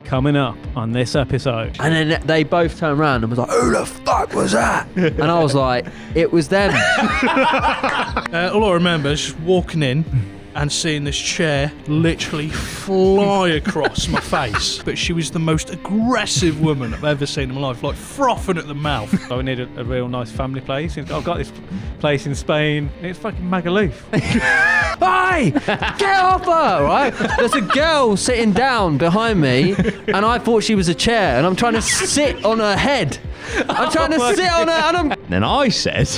Coming up on this episode. And then they both turned around and was like, who the fuck was that? And I was like, it was them. All I remember is just walking in and seeing this chair literally fly across my face. But she was the most aggressive woman I've ever seen in my life, like frothing at the mouth. So we need a real nice family place. I've got this place in Spain. It's fucking Magaluf. Hey, get off her, right? There's a girl sitting down behind me and I thought she was a chair and I'm trying to sit on her head. I'm trying to sit on her and I'm... Then I said,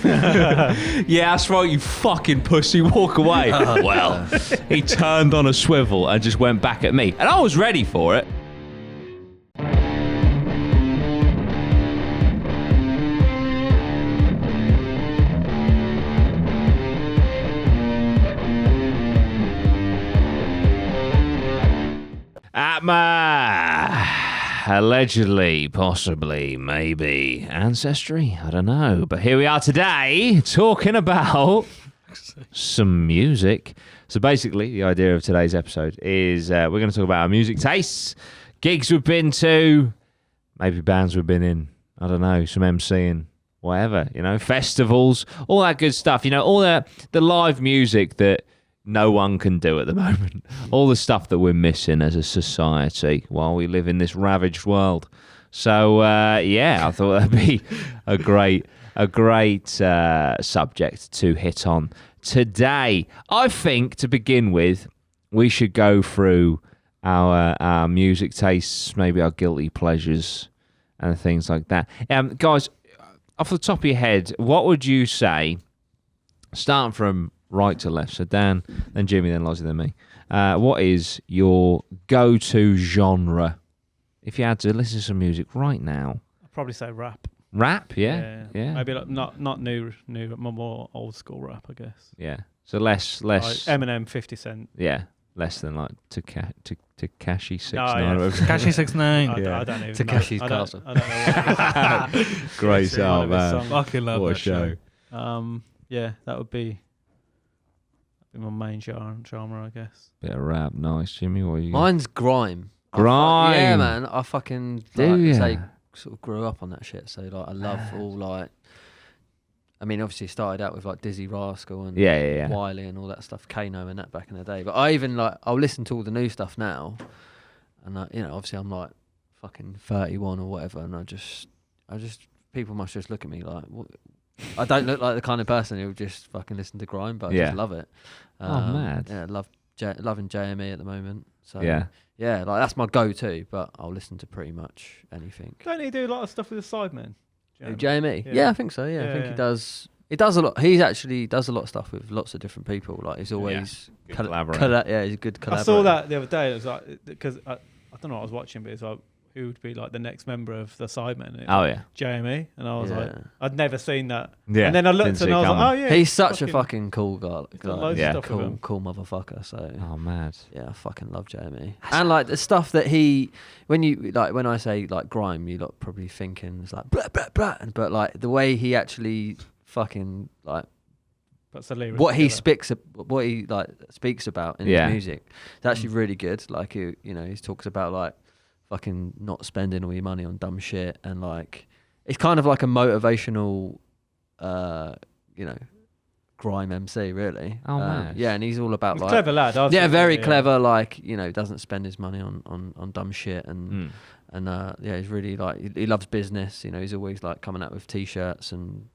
yeah, that's right, you fucking pussy, walk away. Well, he turned on a swivel and just went back at me. And I was ready for it. APMA. Allegedly, possibly, maybe, ancestry, I don't know. But here we are today talking about some music. So basically, the idea of today's episode is we're going to talk about our music tastes, gigs we've been to, maybe bands we've been in, I don't know, some MCing, whatever, festivals, all that good stuff, all the live music that no one can do at the moment. All the stuff that we're missing as a society while we live in this ravaged world. So, I thought that'd be a great subject to hit on today. I think, to begin with, we should go through our music tastes, maybe our guilty pleasures and things like that. Guys, off the top of your head, what would you say, starting from right to left, so Dan, then Jimmy, then Lozzie, then me. What is your go-to genre? If you had to listen to some music right now. I'd probably say rap. Rap, yeah. Maybe like not new, but more old school rap, I guess. Yeah. So less. Like Eminem, 50 Cent. Yeah. Less than like Tekashi 6ix9ine. Tekashi 6ix9ine. I don't even Takashi's know. Castle. I don't know what Great sound, man. Fucking love What a that show. That would be my main genre, I guess. Bit of rap, nice. Jimmy, what are you? Mine's grime. Grime. Yeah, man. I fucking sort of grew up on that shit. So like, I love all like. I mean, obviously started out with like Dizzy Rascal and Wiley and all that stuff, Kano and that back in the day. But I even I'll listen to all the new stuff now, and obviously I'm like fucking 31 or whatever, and I just people must just look at me like, what? I don't look like the kind of person who would just fucking listen to grime, but I just love it. Mad. Yeah, loving JME at the moment. So yeah, like that's my go-to, but I'll listen to pretty much anything. Don't he do a lot of stuff with the Sidemen? JME? Yeah, I think so. Yeah, I think he does. He does a lot. He actually does a lot of stuff with lots of different people. Like he's always collaborator. He's a good collaborator. I saw that the other day. It was like, because I don't know what I was watching, but it's like, who would be like the next member of the Sidemen? JME, and I was like, I'd never seen that. Yeah, and then I looked and I was like, oh yeah, he's such a fucking cool guy. Cool Motherfucker. So mad. Yeah, I fucking love JME. And like the stuff that when I say like grime, you lot probably thinking it's like blah blah blah, but like the way he actually fucking like. What he speaks about in his music, it's actually really good. Like he talks about like fucking not spending all your money on dumb shit, and like it's kind of like a motivational grime MC really. Nice. Yeah, and he's all about he's like clever lad. Very clever, like doesn't spend his money on dumb shit, and he's really like he loves business. He's always like coming out with t-shirts and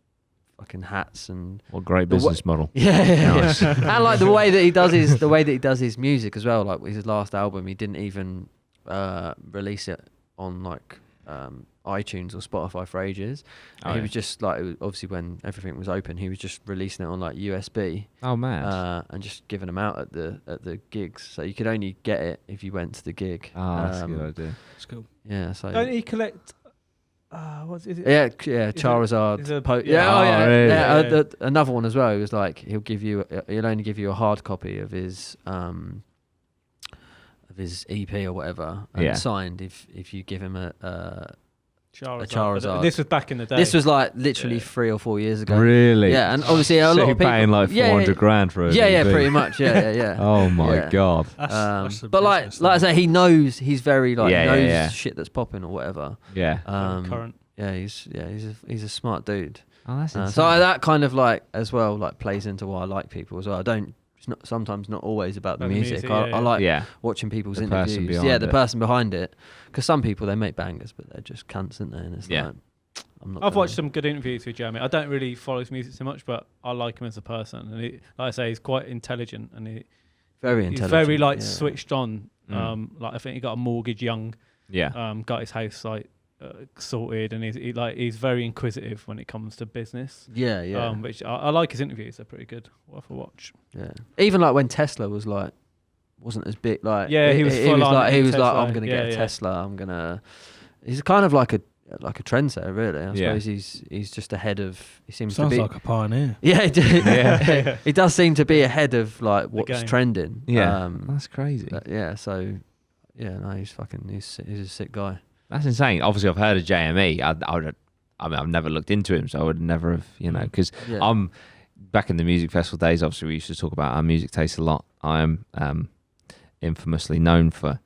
fucking hats and what great business model. Nice. And like the way that he does his music as well. Like with his last album, he didn't even release it on like iTunes or Spotify for ages. He was just like, obviously when everything was open, he was just releasing it on like USB. Oh man! And just giving them out at the gigs. So you could only get it if you went to the gig. That's a good idea. That's cool. Yeah. So don't he collect? What is it? Yeah. Charizard. Another one as well. He was like, he'll only give you a hard copy of his EP or whatever, signed if you give him a Charizard. This was back in the day. This was like literally 3 or 4 years ago. Really? Yeah, and obviously a lot of people paying like 400 grand for it. Yeah, pretty much. Yeah. Oh my god. That's but like I say, he knows. He's very knows yeah. shit that's popping or whatever. Yeah. Current. Yeah, he's a smart dude. Oh, that's insane. So that kind of like as well like plays into why I like people as well. It's not sometimes not always about the music. I like watching people's interviews. The person behind it. Because some people they make bangers, but they're just cunts, aren't they? And it's like, I've watched some good interviews with Jeremy. I don't really follow his music so much, but I like him as a person. And like I say, he's quite intelligent and he's very switched on. Like I think he got a mortgage young. Yeah. Got his house sorted, and he's very inquisitive when it comes to business. Yeah. Which I like his interviews; they're pretty good. Worth a watch. Yeah. Even like when Tesla was like, wasn't as big. Like he was like I'm gonna get a Tesla. He's kind of like a trendsetter, really. I suppose he's just ahead of. He seems to be like a pioneer. Yeah, he does seem to be ahead of like what's trending. Yeah, that's crazy. He's a sick guy. That's insane. Obviously, I've heard of JME. I've never looked into him, so I would never have, because I'm back in the music festival days. Obviously, we used to talk about our music taste a lot. I am infamously known for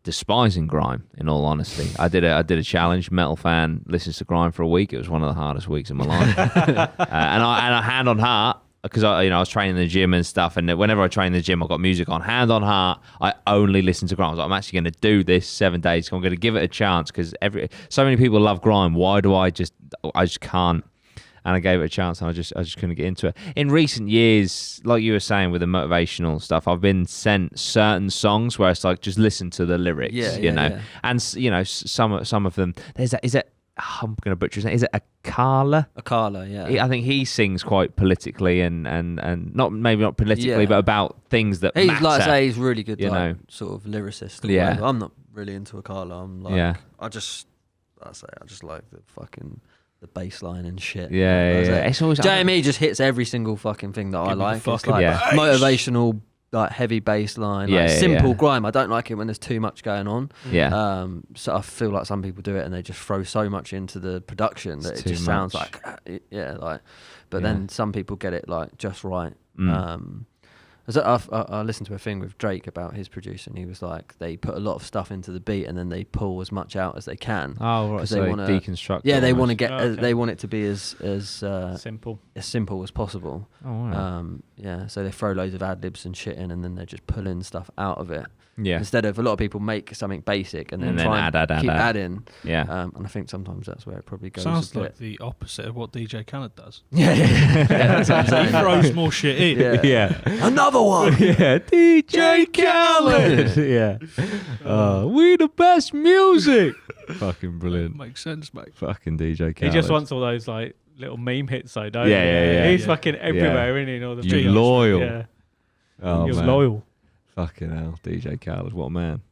despising grime. In all honesty, I did a challenge. Metal fan listens to grime for a week. It was one of the hardest weeks of my life. And I hand on heart, because I was training in the gym and stuff, and whenever I train in the gym, I've got music on. Hand on heart, I only listen to grime. I was like, I'm actually going to do this 7 days. So I'm going to give it a chance, because so many people love grime. Why do I just can't? And I gave it a chance, and I just couldn't get into it. In recent years, like you were saying with the motivational stuff, I've been sent certain songs where it's like, just listen to the lyrics, and some of them. There's that. Is it? I'm going to butcher his name. Is it Akala? Akala, yeah. I think he sings quite politically and not maybe not politically, but about things that matter. Like I say, he's really good, sort of lyricist. Yeah, I'm not really into Akala. I'm like, I just like the bass line and shit. Yeah. It's always JME just hits every single fucking thing that I like. It's like motivational, like heavy bass line, simple grime. I don't like it when there's too much going on. Yeah. So I feel like some people do it and they just throw so much into the production that it just sounds like, but then some people get it like just right. I listened to a thing with Drake about his producing. He was like, they put a lot of stuff into the beat and then they pull as much out as they can. Oh, right. So they want to deconstruct. Yeah, they want to get. They want it to be as simple as possible. Oh, wow. So they throw loads of ad libs and shit in, and then they're just pulling stuff out of it. Yeah. Instead of, a lot of people make something basic and then try and keep adding. Yeah. And I think sometimes that's where it probably goes. Sounds like the opposite of what DJ Khaled does. Yeah. That's what I'm saying. He throws more shit in. Yeah. Another one. Yeah. DJ Khaled. Yeah. We the best music. Fucking brilliant. Makes sense, mate. Fucking DJ Khaled. He just wants all those like little meme hits, though, don't he? Yeah. He's fucking everywhere, isn't he? In all the You're loyal. Yeah. Oh, he was man. loyal. Fucking hell, DJ Khaled, what a man.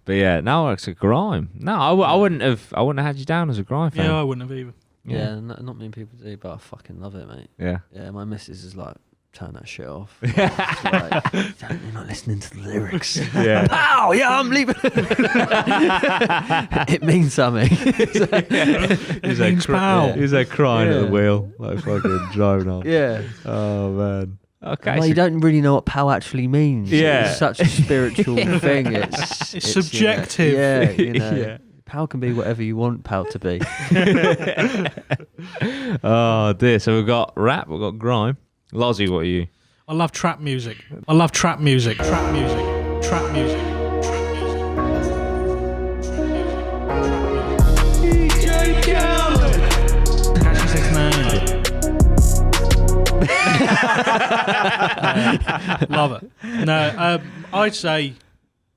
But yeah, now it's a grime. No, I wouldn't have had you down as a grime fan. Yeah, I wouldn't have either. Yeah, not many people do, but I fucking love it, mate. Yeah. Yeah, my missus is like, turn that shit off. Like, you're not listening to the lyrics. Yeah. Pow! Yeah, I'm leaving. It means something. It means pow. He's like crying at the wheel, like fucking driving off. Yeah. Oh, man. Okay. Well, you don't really know what pow actually means. Yeah. It's such a spiritual thing. It's subjective. Yeah. Pow can be whatever you want pow to be. Oh, dear. So we've got rap, we've got grime. Lozzie, what are you? I love trap music. Trap music. Can she say his name? Love it. No, I'd say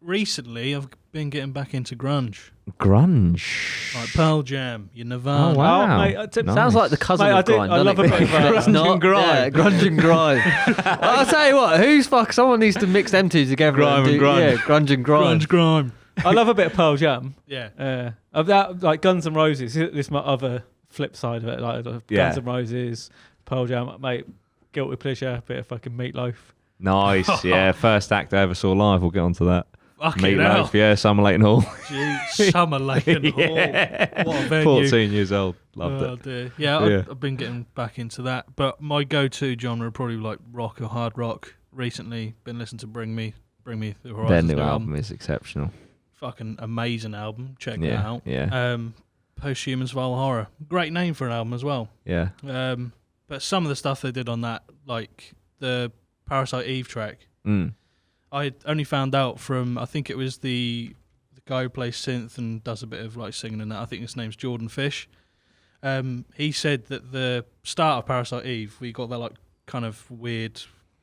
recently I've been getting back into grunge. Grunge. Like Pearl Jam, your Nirvana. Oh, wow. Oh, mate, Nice. Sounds like the cousin of grime. I love a bit of grunge and grime. Yeah, grunge and grime. I'll tell you what, someone needs to mix them two together. Grime and grime. Yeah, grunge and grime. Grunge, grime. I love a bit of Pearl Jam. Yeah. Of that, like Guns N' Roses. This is my other flip side of it. Like Guns N' Roses, Pearl Jam, mate. Guilty pleasure, bit of fucking Meatloaf. Nice. Yeah. First act I ever saw live. We'll get onto that. Meatloaf, yeah, Summer Leighton Hall. Jeez, Summer Leighton Hall. What a venue. 14 years old. Loved it. Dear. Yeah, I've been getting back into that. But my go-to genre probably like rock or hard rock. Recently, been listening to Bring Me the Horizon. Their new album is exceptional. Fucking amazing album. Check that out. Yeah. Posthumous Vile Horror. Great name for an album as well. Yeah. But some of the stuff they did on that, like the Parasite Eve track, I only found out from, I think it was the guy who plays synth and does a bit of like singing and that. I think his name's Jordan Fish. He said that the start of Parasite Eve, we got that like kind of weird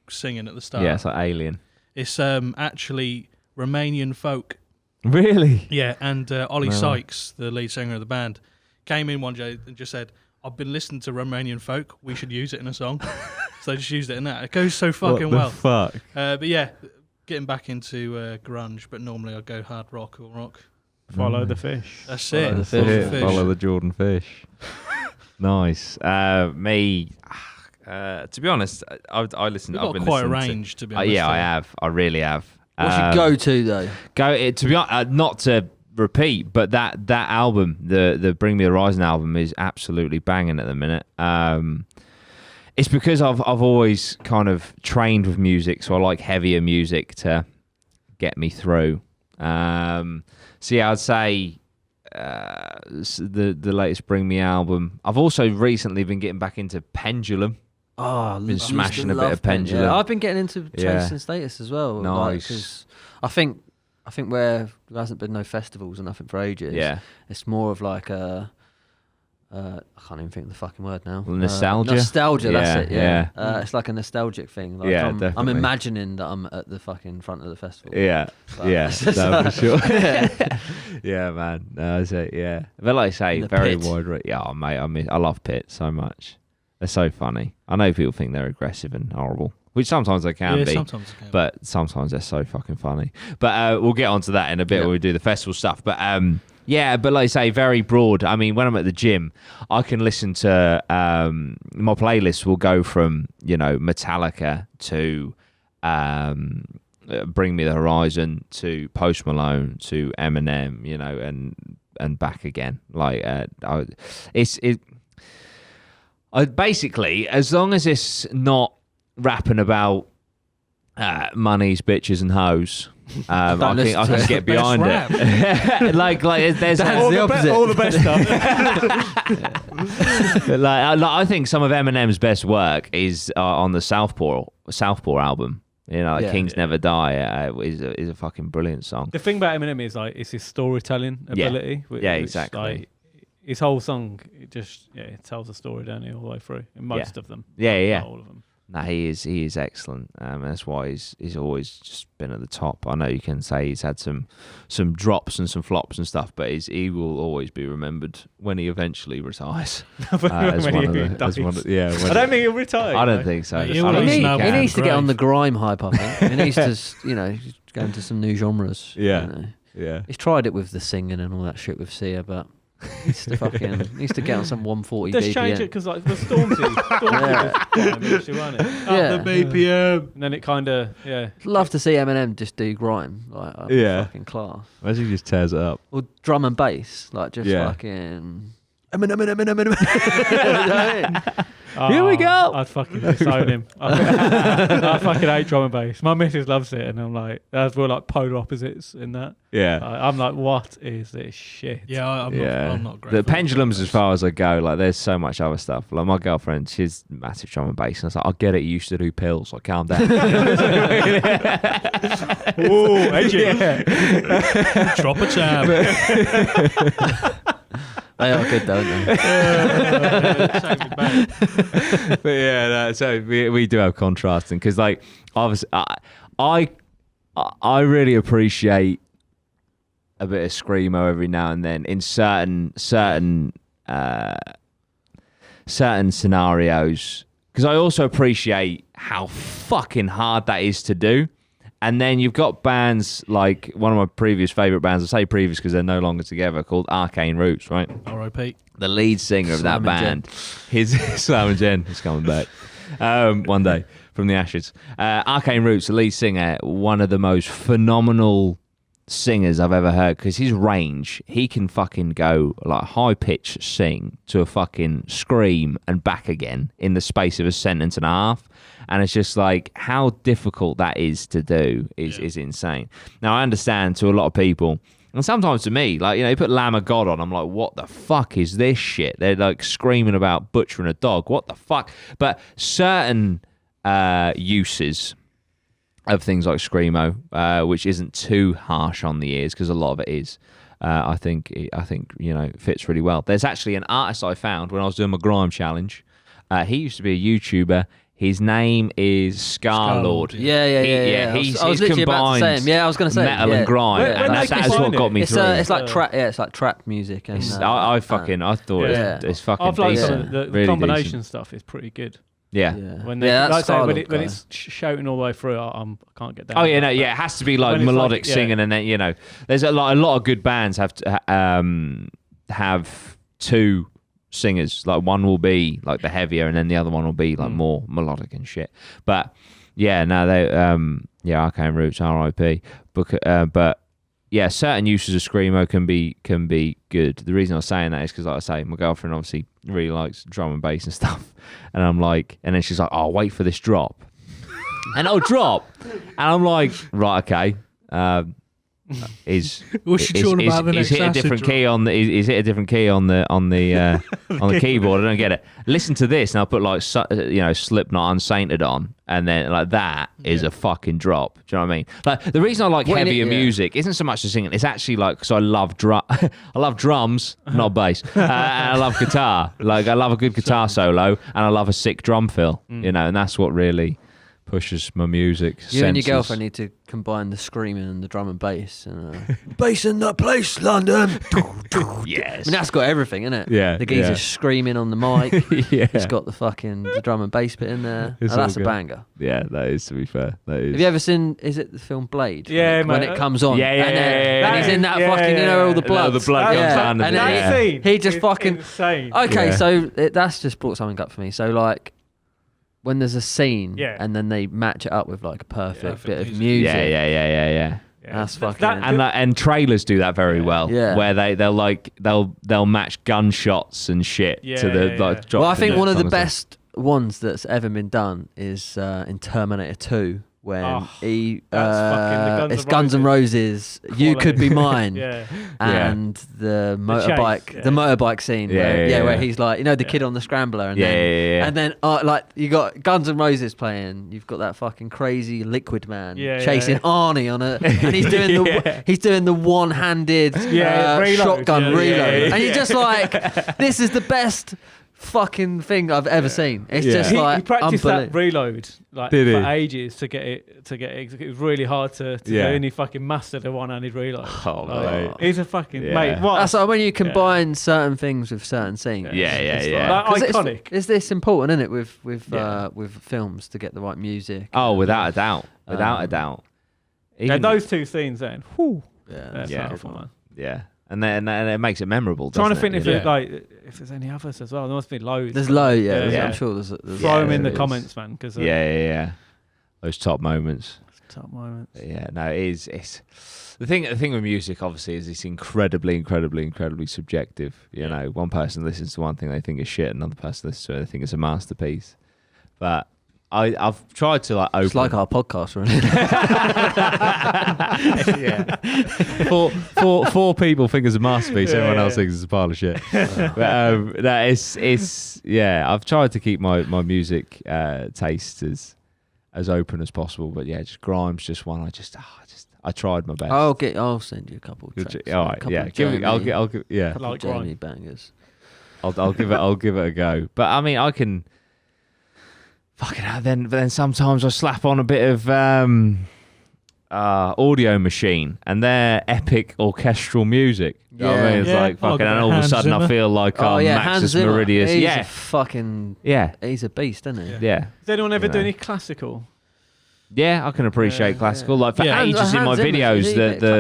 singing at the start. Yeah, it's like Alien. It's actually Romanian folk. Really? Yeah, and Ollie Sykes, the lead singer of the band, came in one day and just said, I've been listening to Romanian folk, we should use it in a song. So they just used it in that. It goes so fucking well. Fuck? But yeah, getting back into grunge, but normally I go hard rock or rock. Follow the fish. That's Follow it. the fish. Follow the Jordan Fish. Nice. Me, to be honest, I listen. You've got quite a range, to be honest. Yeah, I have. I really have. What's your go-to though? To be honest, not to repeat, but that album, the Bring Me the Horizon album, is absolutely banging at the minute. It's because I've always kind of trained with music, so I like heavier music to get me through. So yeah, I'd say the latest Bring Me album. I've also recently been getting back into Pendulum. Oh, been smashing a bit of Pendulum. Yeah, I've been getting into Chasing Status as well. Nice. Because I think where there hasn't been no festivals or nothing for ages. Yeah. It's more of like a. I can't even think of the fucking word now. Nostalgia. Nostalgia. That's it. Yeah. It's like a nostalgic thing. Like Yeah, I'm definitely. imagining that I'm at the fucking front of the festival. Yeah, But yeah, it's just no, for like- sure. Yeah, man. No, that's it. Yeah, but like I say, The very Pit. wide. Yeah, oh, mate. I love Pit so much. They're so funny. I know people think they're aggressive and horrible, which sometimes they can be. Sometimes it can. But sometimes they're so fucking funny. But we'll get onto that in a bit when we do the festival stuff. But yeah, but like I say, very broad. I mean, when I'm at the gym, I can listen to my playlist will go from, Metallica to Bring Me the Horizon to Post Malone to Eminem, and back again. Like I basically, as long as it's not rapping about monies, bitches, and hoes. I can get behind it. like there's all the the opposite. all the best stuff. I think some of Eminem's best work is on the Southpaw album. Kings Never Die is a fucking brilliant song. The thing about Eminem is like it's his storytelling ability. Yeah, exactly. Like, his whole song, it tells a story, don't it, all the way through. In most of them. Yeah. Not all of them. No, he is excellent. That's why he's always just been at the top. I know you can say he's had some drops and some flops and stuff, but he will always be remembered when he eventually retires. I don't think he'll retire. I don't think so. He needs to get on the grime hype, I think. He needs to, go into some new genres. Yeah. Yeah. He's tried it with the singing and all that shit with Sia, but needs to get on some 140 Just BPM. change it because like the Stormzy actually run it. Up the BPM. And then it kind of Love to see Eminem just do grime, like fucking class. Imagine he just tears it up. Or drum and bass, like just fucking Eminem. Here we go. I'd fucking disown him. I fucking hate drum and bass. My missus loves it, and I'm like, we're like polar opposites in that. Yeah. I'm like, what is this shit? Yeah, I'm not great. The Pendulum's as far as I go. Like, there's so much other stuff. Like, my girlfriend, she's massive drum and bass, and I was like, I get it. You used to do pills. Like, calm down. Ooh, edgy. Drop a tab. They are good, don't they? But yeah, so we do have contrasting because, like, obviously, I really appreciate a bit of screamo every now and then in certain scenarios, because I also appreciate how fucking hard that is to do. And then you've got bands like one of my previous favourite bands, I say previous because they're no longer together, called Arcane Roots, right? R.I.P. The lead singer of that band, his Slam and Jen is coming back one day from the ashes. Arcane Roots, the lead singer, one of the most phenomenal singers I've ever heard, because his range, he can fucking go like high pitch sing to a fucking scream and back again in the space of a sentence and a half, and it's just like how difficult that is to do is insane. Now I understand to a lot of people, and sometimes to me, like, you know, you put Lamb of God on, I'm like, what the fuck is this shit? They're like screaming about butchering a dog, what the fuck? But certain uses of things like screamo, which isn't too harsh on the ears, because a lot of it is. I think you know, fits really well. There's actually an artist I found when I was doing my grime challenge. He used to be a YouTuber. His name is Scarlord. Yeah. He's I was literally about to say him. Yeah, I was going to say metal and grime, and that is what got me through. It's like trap. Yeah, it's like trap music. And I thought it's fucking. I've liked decent. the really combination decent stuff is pretty good. Yeah. When it's shouting all the way through, I can't get down. Oh yeah, no, yeah, it has to be like melodic singing, and then, you know, there's a lot of good bands have two singers. Like one will be like the heavier, and then the other one will be like more melodic and shit. But yeah, no, they Arcane Roots, R.I.P. But yeah, certain uses of screamo can be good. The reason I was saying that is because, like I say, my girlfriend obviously really likes drum and bass and stuff, and I'm like, and then she's like, "Oh, wait for this drop," and it'll drop, and I'm like, right, okay. Is hit a different key on the is hit a different key on the keyboard? I don't get it. Listen to this, and I'll put like Slipknot Unsainted on, and then like that is a fucking drop. Do you know what I mean? Like the reason I like heavier music isn't so much the singing; it's actually like because I love I love drums, not bass, and I love guitar. Like I love a good guitar solo, and I love a sick drum fill. You know, and that's what really pushes my music. You and your girlfriend need to combine the screaming and the drum and bass. Bass in the place, London. Yes. I mean, that's got everything, isn't it? Yeah. The geezer's screaming on the mic. Yeah. It's got the drum and bass bit in there. That's a banger. Yeah, that is, to be fair. That is. Have you ever seen, is it the film Blade? Yeah, when it comes on. Yeah. And he's in that fucking, you know, all the blood. The blood comes down. And then he just fucking... insane. Okay, so that's just brought something up for me. So, like, when there's a scene and then they match it up with like a perfect bit of music. Yeah. That's fucking and trailers do that very well. Yeah. Where they'll match gunshots and shit to the like. Well, I think one of the best ones that's ever been done is in Terminator 2. When it's Guns N' Roses, You Could Be Mine, and the motorbike scene, where he's like, you know, the kid on the scrambler, and and then like you got Guns N' Roses playing, you've got that fucking crazy Liquid Man chasing Arnie on and he's doing the one-handed shotgun reload, and you're just like, this is the best fucking thing I've ever seen. It's just like he practiced that reload like for ages to get it. It was really hard to do, and he fucking mastered the one-handed reload. Mate. He's a fucking mate. What? That's like when you combine certain things with certain scenes. Like iconic. Is this important, isn't it, with films to get the right music? Oh, without a doubt. Without a doubt. Even those two scenes then. Whew, that's powerful, man. Yeah. And then it makes it memorable. Trying to think if there's any others as well. There must be loads. There's loads, I'm sure there's throw them in the comments, man. Cause, those top moments. Yeah, no, it's the thing with music. Obviously, is it's incredibly subjective. You know, one person listens to one thing they think is shit, another person listens to it, they think it's a masterpiece. But I've tried to like open. It's like our podcast, really. Four people think it's a masterpiece. Everyone else thinks it's a pile of shit. But I've tried to keep my music taste as open as possible. But yeah, just Grime's just one. I tried my best. I'll send you a couple of tracks. All right, I'll give like Jamie bangers. I'll give it a go. But I mean, I can. Fucking hell, then sometimes I slap on a bit of audio machine, and they're epic orchestral music. You know what I mean? It's like fucking, and all of a sudden Zimmer. I feel like Maxis Meridius. He's a beast, isn't he? Yeah. Does anyone ever do any classical? Yeah, I can appreciate classical. Like for ages in my videos,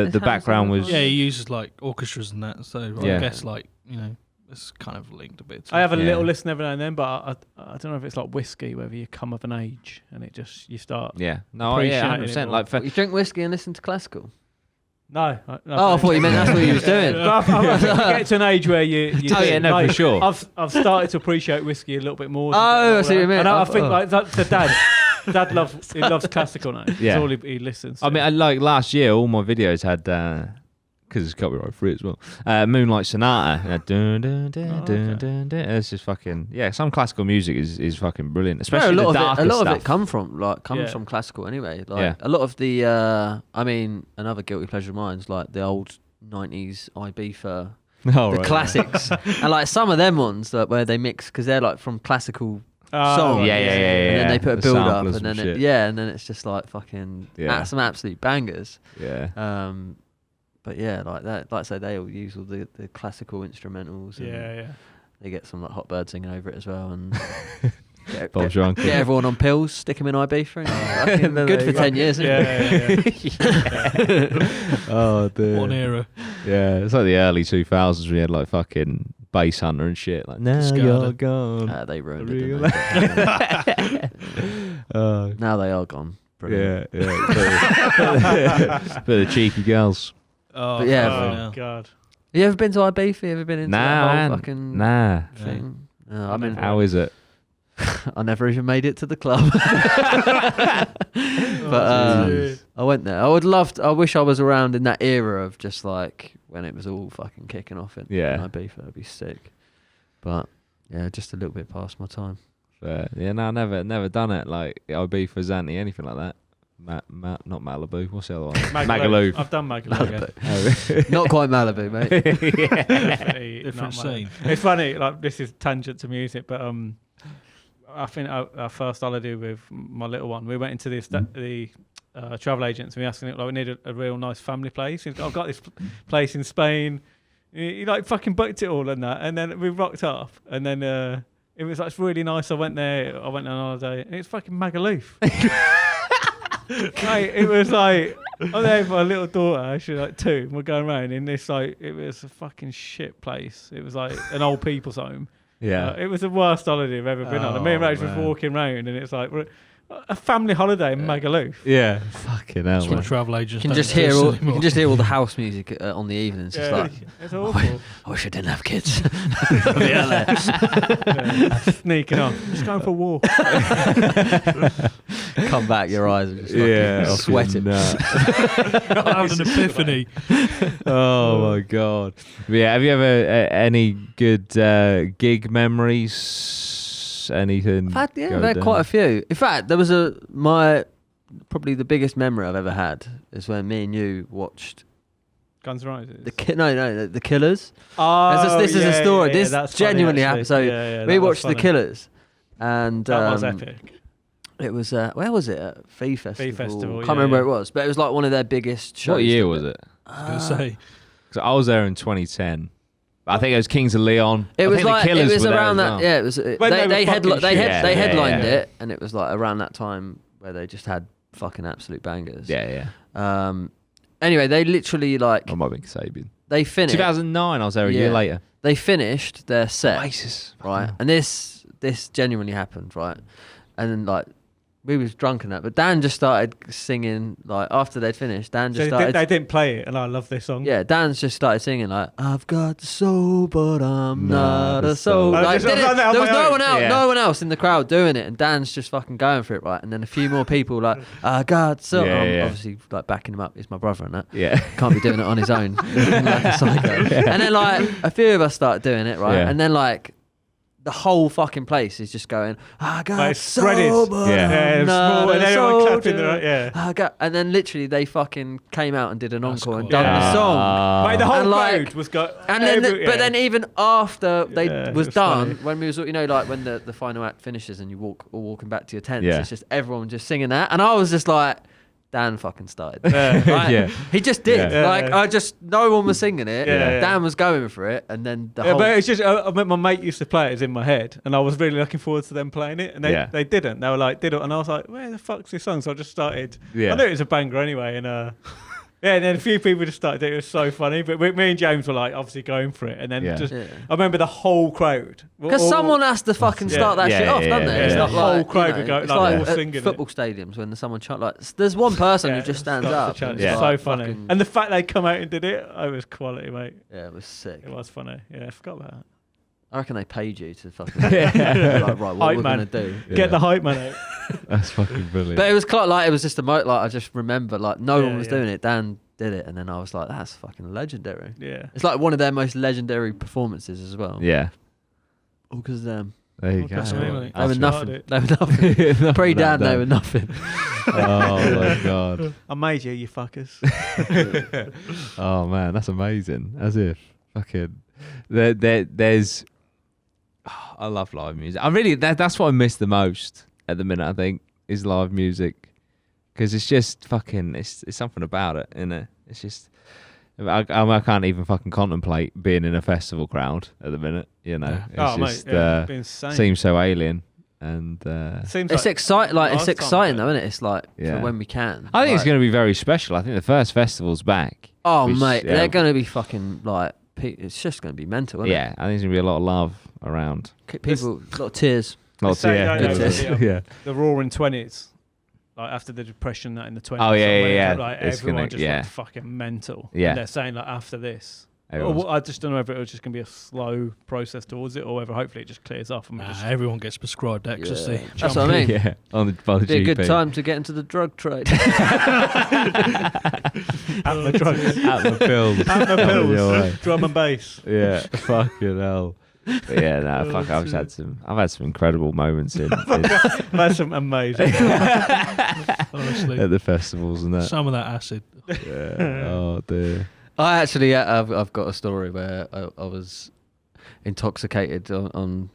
the background was. Yeah, he uses like orchestras and that. So I guess like, you know, it's kind of linked a bit. I have a little listen every now and then, but I don't know if it's like whiskey, whether you come of an age and you start. Yeah, no, 100%. Like you drink whiskey and listen to classical. No. I thought you meant that's what you was doing. But I get to an age where you for sure. I've started to appreciate whiskey a little bit more. I see what you mean. And I think like that to Dad. Dad loves classical now. Yeah. That's all he listens to. I mean, like last year, all my videos had, because it's copyright free as well, Moonlight Sonata. Dun, dun, dun, dun, dun, dun. It's just fucking, some classical music is fucking brilliant, especially the darker stuff. A lot of it comes from classical anyway. Like a lot of the, I mean, another guilty pleasure of mine is like the old 90s Ibiza, classics. And like some of them ones where they mix, because they're like from classical songs. Yeah. And then they put a build up, and then and then it's just like fucking some absolute bangers. Yeah. But like that, like I say, they all use all the classical instrumentals. And They get some like Hot Bird singing over it as well, and get everyone on pills, stick them in Ibiza, and good for 10 years. Oh, dear. What an era. Yeah, it's like the early 2000s. We had like fucking Bass Hunter and shit. Like, now you're gone. They ruined it. Didn't they? Now they are gone. Brilliant. Yeah. But the cheeky girls. Oh, God. Have you ever been to Ibiza? You ever been into that whole fucking thing? I mean, how is it? I never even made it to the club. But I went there. I wish I was around in that era of just like when it was all fucking kicking off in Ibiza. It'd be sick. But just a little bit past my time. No, I never done it. Like Ibiza, Zante, anything like that. Not Malibu. What's the other one? Magaluf. I've done Magaluf. Not quite Malibu, mate. Different scene. It's funny. Like this is tangent to music, but I think our first holiday with my little one, we went into the travel agents and we asked him like we need a real nice family place. He's got, I've got this place in Spain. He like fucking booked it all and that, and then we rocked up, and then it was like really nice. I went on holiday, and it's fucking Magaluf. Mate, it was like I'm there with my little daughter. She's like 2. And we're going around in this like it was a fucking shit place. It was like an old people's home. Yeah, it was the worst holiday I've ever been on. And me and Rach was walking around, and it's like a family holiday in Magaluf. Yeah, fucking hell. That's what travel agents you can just hear all the house music on the evenings. It's like it's awful. I wish I didn't have kids. Sneaking off, just going for a walk. Come back, your eyes are just sweating. Having an epiphany. Oh my god. Yeah, have you ever any good gig memories? Anything? I've had quite a few. In fact, there was probably the biggest memory I've ever had is when me and you watched Guns N' Roses. The Killers. Oh, this is a story. Yeah, this genuinely happened. So we watched The Killers, and that was epic. It was where was it? At Thievery Festival. Festival. Can't remember where it was, but it was like one of their biggest shows. What year was it? I was gonna say. Because I was there in 2010. I think it was Kings of Leon. It was like the Killers it was were around there that. as well. Yeah, it was. They headlined it, and it was like around that time where they just had fucking absolute bangers. Yeah. Anyway, they literally like. I might be Sabian. They finished 2009. I was there a year later. They finished their set, Oasis. right? And this genuinely happened, right? And then like. We was drunk and that, but Dan just started singing like after they'd finished. Dan just started. They didn't play it, and I love this song. Yeah, Dan's just started singing like "I've got the soul, but I'm not a soul." Like, there was no one else in the crowd doing it, and Dan's just fucking going for it, right? And then a few more people like "I got soul." Obviously, like backing him up is my brother and that. Yeah, can't be doing it on his own like a psycho. Yeah. And then like a few of us started doing it, right? Yeah. And then like. The whole fucking place is just going, I got sober. Yeah, small, and everyone clapping the and then literally they fucking came out and did an encore and done the song. Mate, the whole crowd was going. And then, but then even after they was done, when we was, like when the final act finishes and you all walking back to your tents, it's just everyone just singing that, and I was just like. Dan fucking started. He just did. No one was singing it. Dan was going for it, and then the whole. But it's just, my mate used to play it in my head, and I was really looking forward to them playing it, and they didn't. They were like, did it, and I was like, where the fuck's this song? So I just started. I knew it was a banger anyway, and Yeah, and then a few people just started doing it. It was so funny. But me and James were like obviously going for it. And then I remember the whole crowd. Because someone has to fucking start that shit off, doesn't they? It's not the like, whole crowd would go it's like all at singing football stadiums when someone chant like there's one person who just stands up. It's so funny. And the fact they come out and did it, it was quality, mate. Yeah, it was sick. It was funny. Yeah, I forgot about that. I reckon they paid you to fucking like, right, what we're gonna do? Get the hype man out. That's fucking brilliant. But it was quite like it was just I just remember like no one was doing it. Dan did it, and then I was like, that's fucking legendary. Yeah, it's like one of their most legendary performances as well. Yeah, all because of them. There you go. They were nothing. They were nothing. Pre-Dan, they were nothing. Oh my god! I made you fuckers. Oh man, that's amazing. As if fucking there's. Oh, I love live music. I really that's what I miss the most at the minute. I think is live music because it's just fucking it's something about it, isn't it? It's just I can't even fucking contemplate being in a festival crowd at the minute. You know, it's just seems so alien. And it's exciting. Like it's exciting though, isn't it? It's like for when we can. I think it's going to be very special. I think the first festival's back. Oh mate, they're going to be fucking like. It's just going to be mental, isn't it? Yeah, I think there's going to be a lot of love around. People, a lot of tears. A lot of tears. Yeah. The Roaring 20s, like after the Depression that in the 20s. Oh yeah. Like everyone just like fucking mental. Yeah. And they're saying like after this. I just don't know if it was just going to be a slow process towards it or whether hopefully it just clears off. And everyone gets prescribed ecstasy. Yeah. That's what I mean. Yeah, by the GP. Be a good time to get into the drug trade. APMA drugs. APMA pills. APMA pills. Drum and bass. Yeah, fucking hell. But yeah, no, fuck. I've had some incredible moments in. That's some amazing. Honestly, at the festivals and that. Some of that acid. Yeah. Oh dear. I actually, I've got a story where I was intoxicated on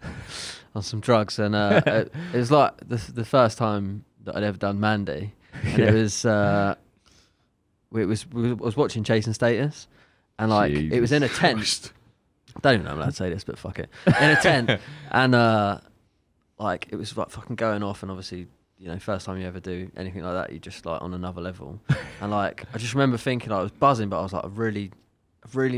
some drugs, and it was like the first time that I'd ever done Mandy, and it was I was watching Chasing Status, and like it was in a tent. Christ. I don't even know I'm allowed to say this, but fuck it. In a tent, and like it was like fucking going off, and obviously. You know, first time you ever do anything like that, you just like on another level. And like, I just remember thinking I was buzzing, but I was like, I really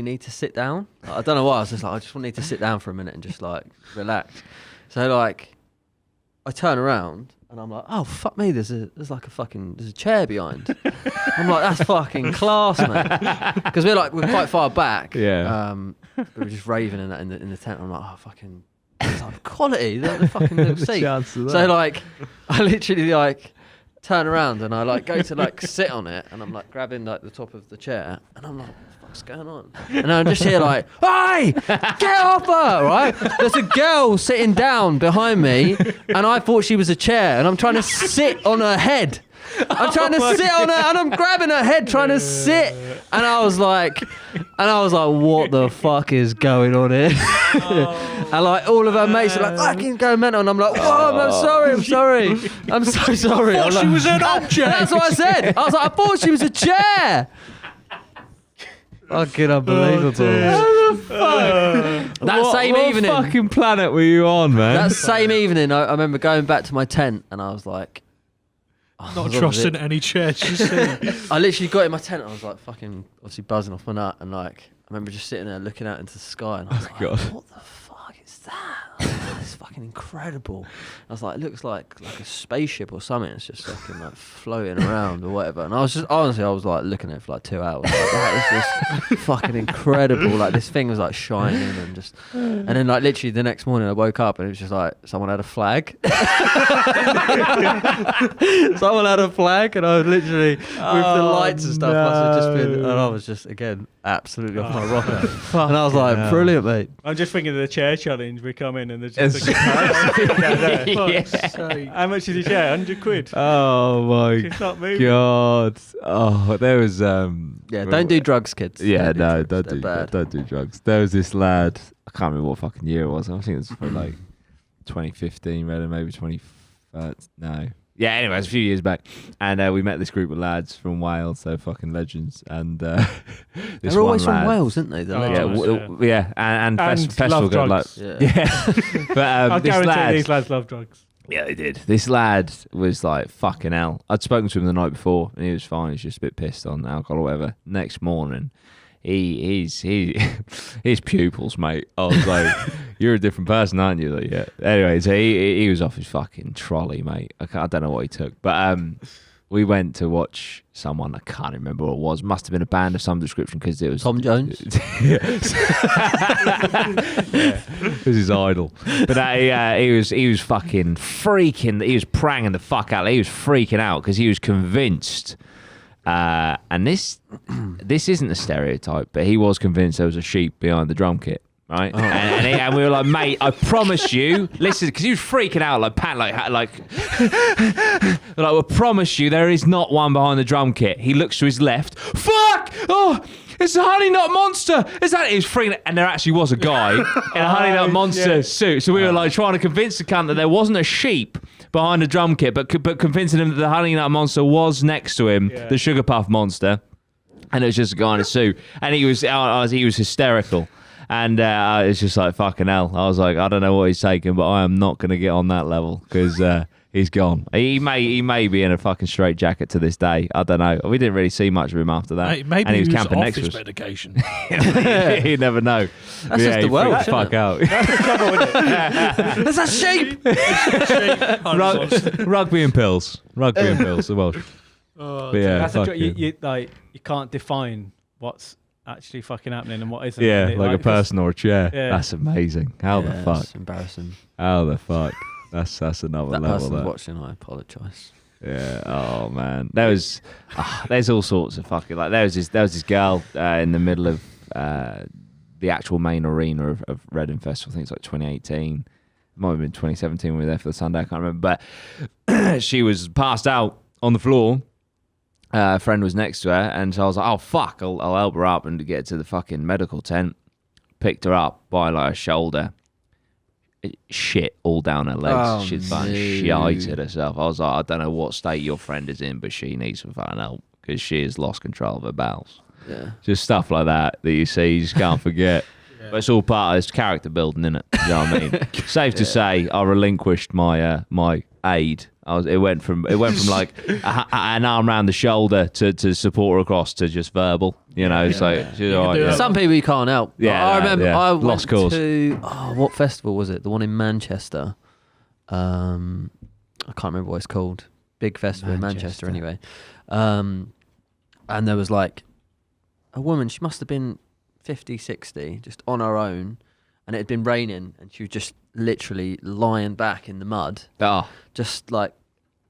need to sit down. Like, I don't know why. I was just like, I just need to sit down for a minute and just like relax. So like, I turn around and I'm like, oh fuck me, there's a chair behind. I'm like, that's fucking class, man. Because we're quite far back. Yeah. We were just raving in the tent. I'm like, oh fucking. It's like quality, the fucking little seat. So like, I literally like turn around and I like go to like sit on it, and I'm like grabbing like the top of the chair, and I'm like, what the fuck's going on? And I'm just here like, hey, get off her, right? There's a girl sitting down behind me, and I thought she was a chair, and I'm trying to sit on her head. I'm trying to sit on her, and I'm grabbing her head, trying to sit, and I was like, what the fuck is going on here? And like all of her mates are like, fucking go mental, and I'm like, I'm sorry, I'm so sorry. I thought she was an object. That's what I said. I was like, I thought she was a chair. Fucking unbelievable. That same evening. What fucking planet were you on, man? That same evening, I remember going back to my tent, and I was like. Not trusting any church you see. I literally got in my tent and I was like fucking obviously buzzing off my nut, and like I remember just sitting there looking out into the sky, and I was like, what the fuck is that? It's fucking incredible. I was like, it looks like a spaceship or something. It's just fucking like floating around or whatever. And I was just honestly, I was like looking at it for like 2 hours. Like, that is just fucking incredible. Like this thing was like shining and just, and then like literally the next morning I woke up and it was just like someone had a flag. Someone had a flag, and I was literally with the lights and stuff. Must have just been, and I was just again absolutely off my rocker. And I was like, brilliant, mate. I'm just thinking of the chair challenge. We come in and there's just a How much is your chair? 100 quid. Oh my god. Oh, there was don't do drugs, kids. Yeah, don't do drugs. There was this lad. I can't remember what fucking year it was. I think it was probably like 2015, maybe 20. No. Yeah, anyway, it was a few years back, and we met this group of lads from Wales. They're fucking legends, and this they're always from Wales, aren't they? And festival love drugs. But I this guarantee lad, these lads love drugs. Yeah, they did. This lad was like, fucking hell. I'd spoken to him the night before, and he was fine. He's just a bit pissed on alcohol or whatever. Next morning, his pupils, mate. I was like, you're a different person, aren't you? Like, yeah. Anyway, so he was off his fucking trolley, mate. I don't know what he took. But we went to watch someone, I can't remember what it was. Must have been a band of some description because it was... Tom Jones? It was his idol. But he was fucking freaking... He was pranging the fuck out. He was freaking out because he was convinced... and this isn't a stereotype, but he was convinced there was a sheep behind the drum kit. Right, and we were like, mate, I promise you, listen, because he was freaking out, like, I promise you, there is not one behind the drum kit. He looks to his left, fuck, oh, it's a honey nut monster. Is that? He was freaking, and there actually was a guy in a honey nut monster suit. So we were like trying to convince the cunt that there wasn't a sheep behind the drum kit, but convincing him that the honey nut monster was next to him, the sugar puff monster, and it was just a guy in a suit, and he was hysterical. And it's just like, fucking hell. I was like, I don't know what he's taking, but I am not going to get on that level because he's gone. He may be in a fucking straitjacket to this day. I don't know. We didn't really see much of him after that. Maybe and he was camping next to to us. Medication. You never know. That's just the world. The fuck out. There's a sheep. Rugby and pills. Rugby and pills. The Welsh. Oh, yeah, that's you can't define what's actually fucking happening and what isn't. Yeah, like a person or a chair. Yeah. That's amazing. How the fuck? That's embarrassing. How the fuck? That's another that level. That watching, I apologise. Yeah. Oh man, there's all sorts of fucking like there was this girl in the middle of the actual main arena of Reading Festival. I think it's like 2018. It might have been 2017. We were there for the Sunday. I can't remember, but she was passed out on the floor. A friend was next to her, and so I was like, "Oh fuck, I'll help her up and get to the fucking medical tent." Picked her up by like her shoulder, shit all down her legs. She'd fucking shited herself. I was like, "I don't know what state your friend is in, but she needs some fucking help because she has lost control of her bowels." Yeah, just stuff like that you see, you just can't forget. But it's all part of this character building, isn't it? You know what I mean? Safe to say, I relinquished my my aid. It went from like an arm around the shoulder to support her across to just verbal. You know, Some people you can't help. Yeah, I remember I went Lost cause. to what festival was it? The one in Manchester. I can't remember what it's called. Big festival in Manchester anyway. And there was like a woman. She must have been 50, 60, just on her own, and it had been raining, and she was just literally lying back in the mud, just like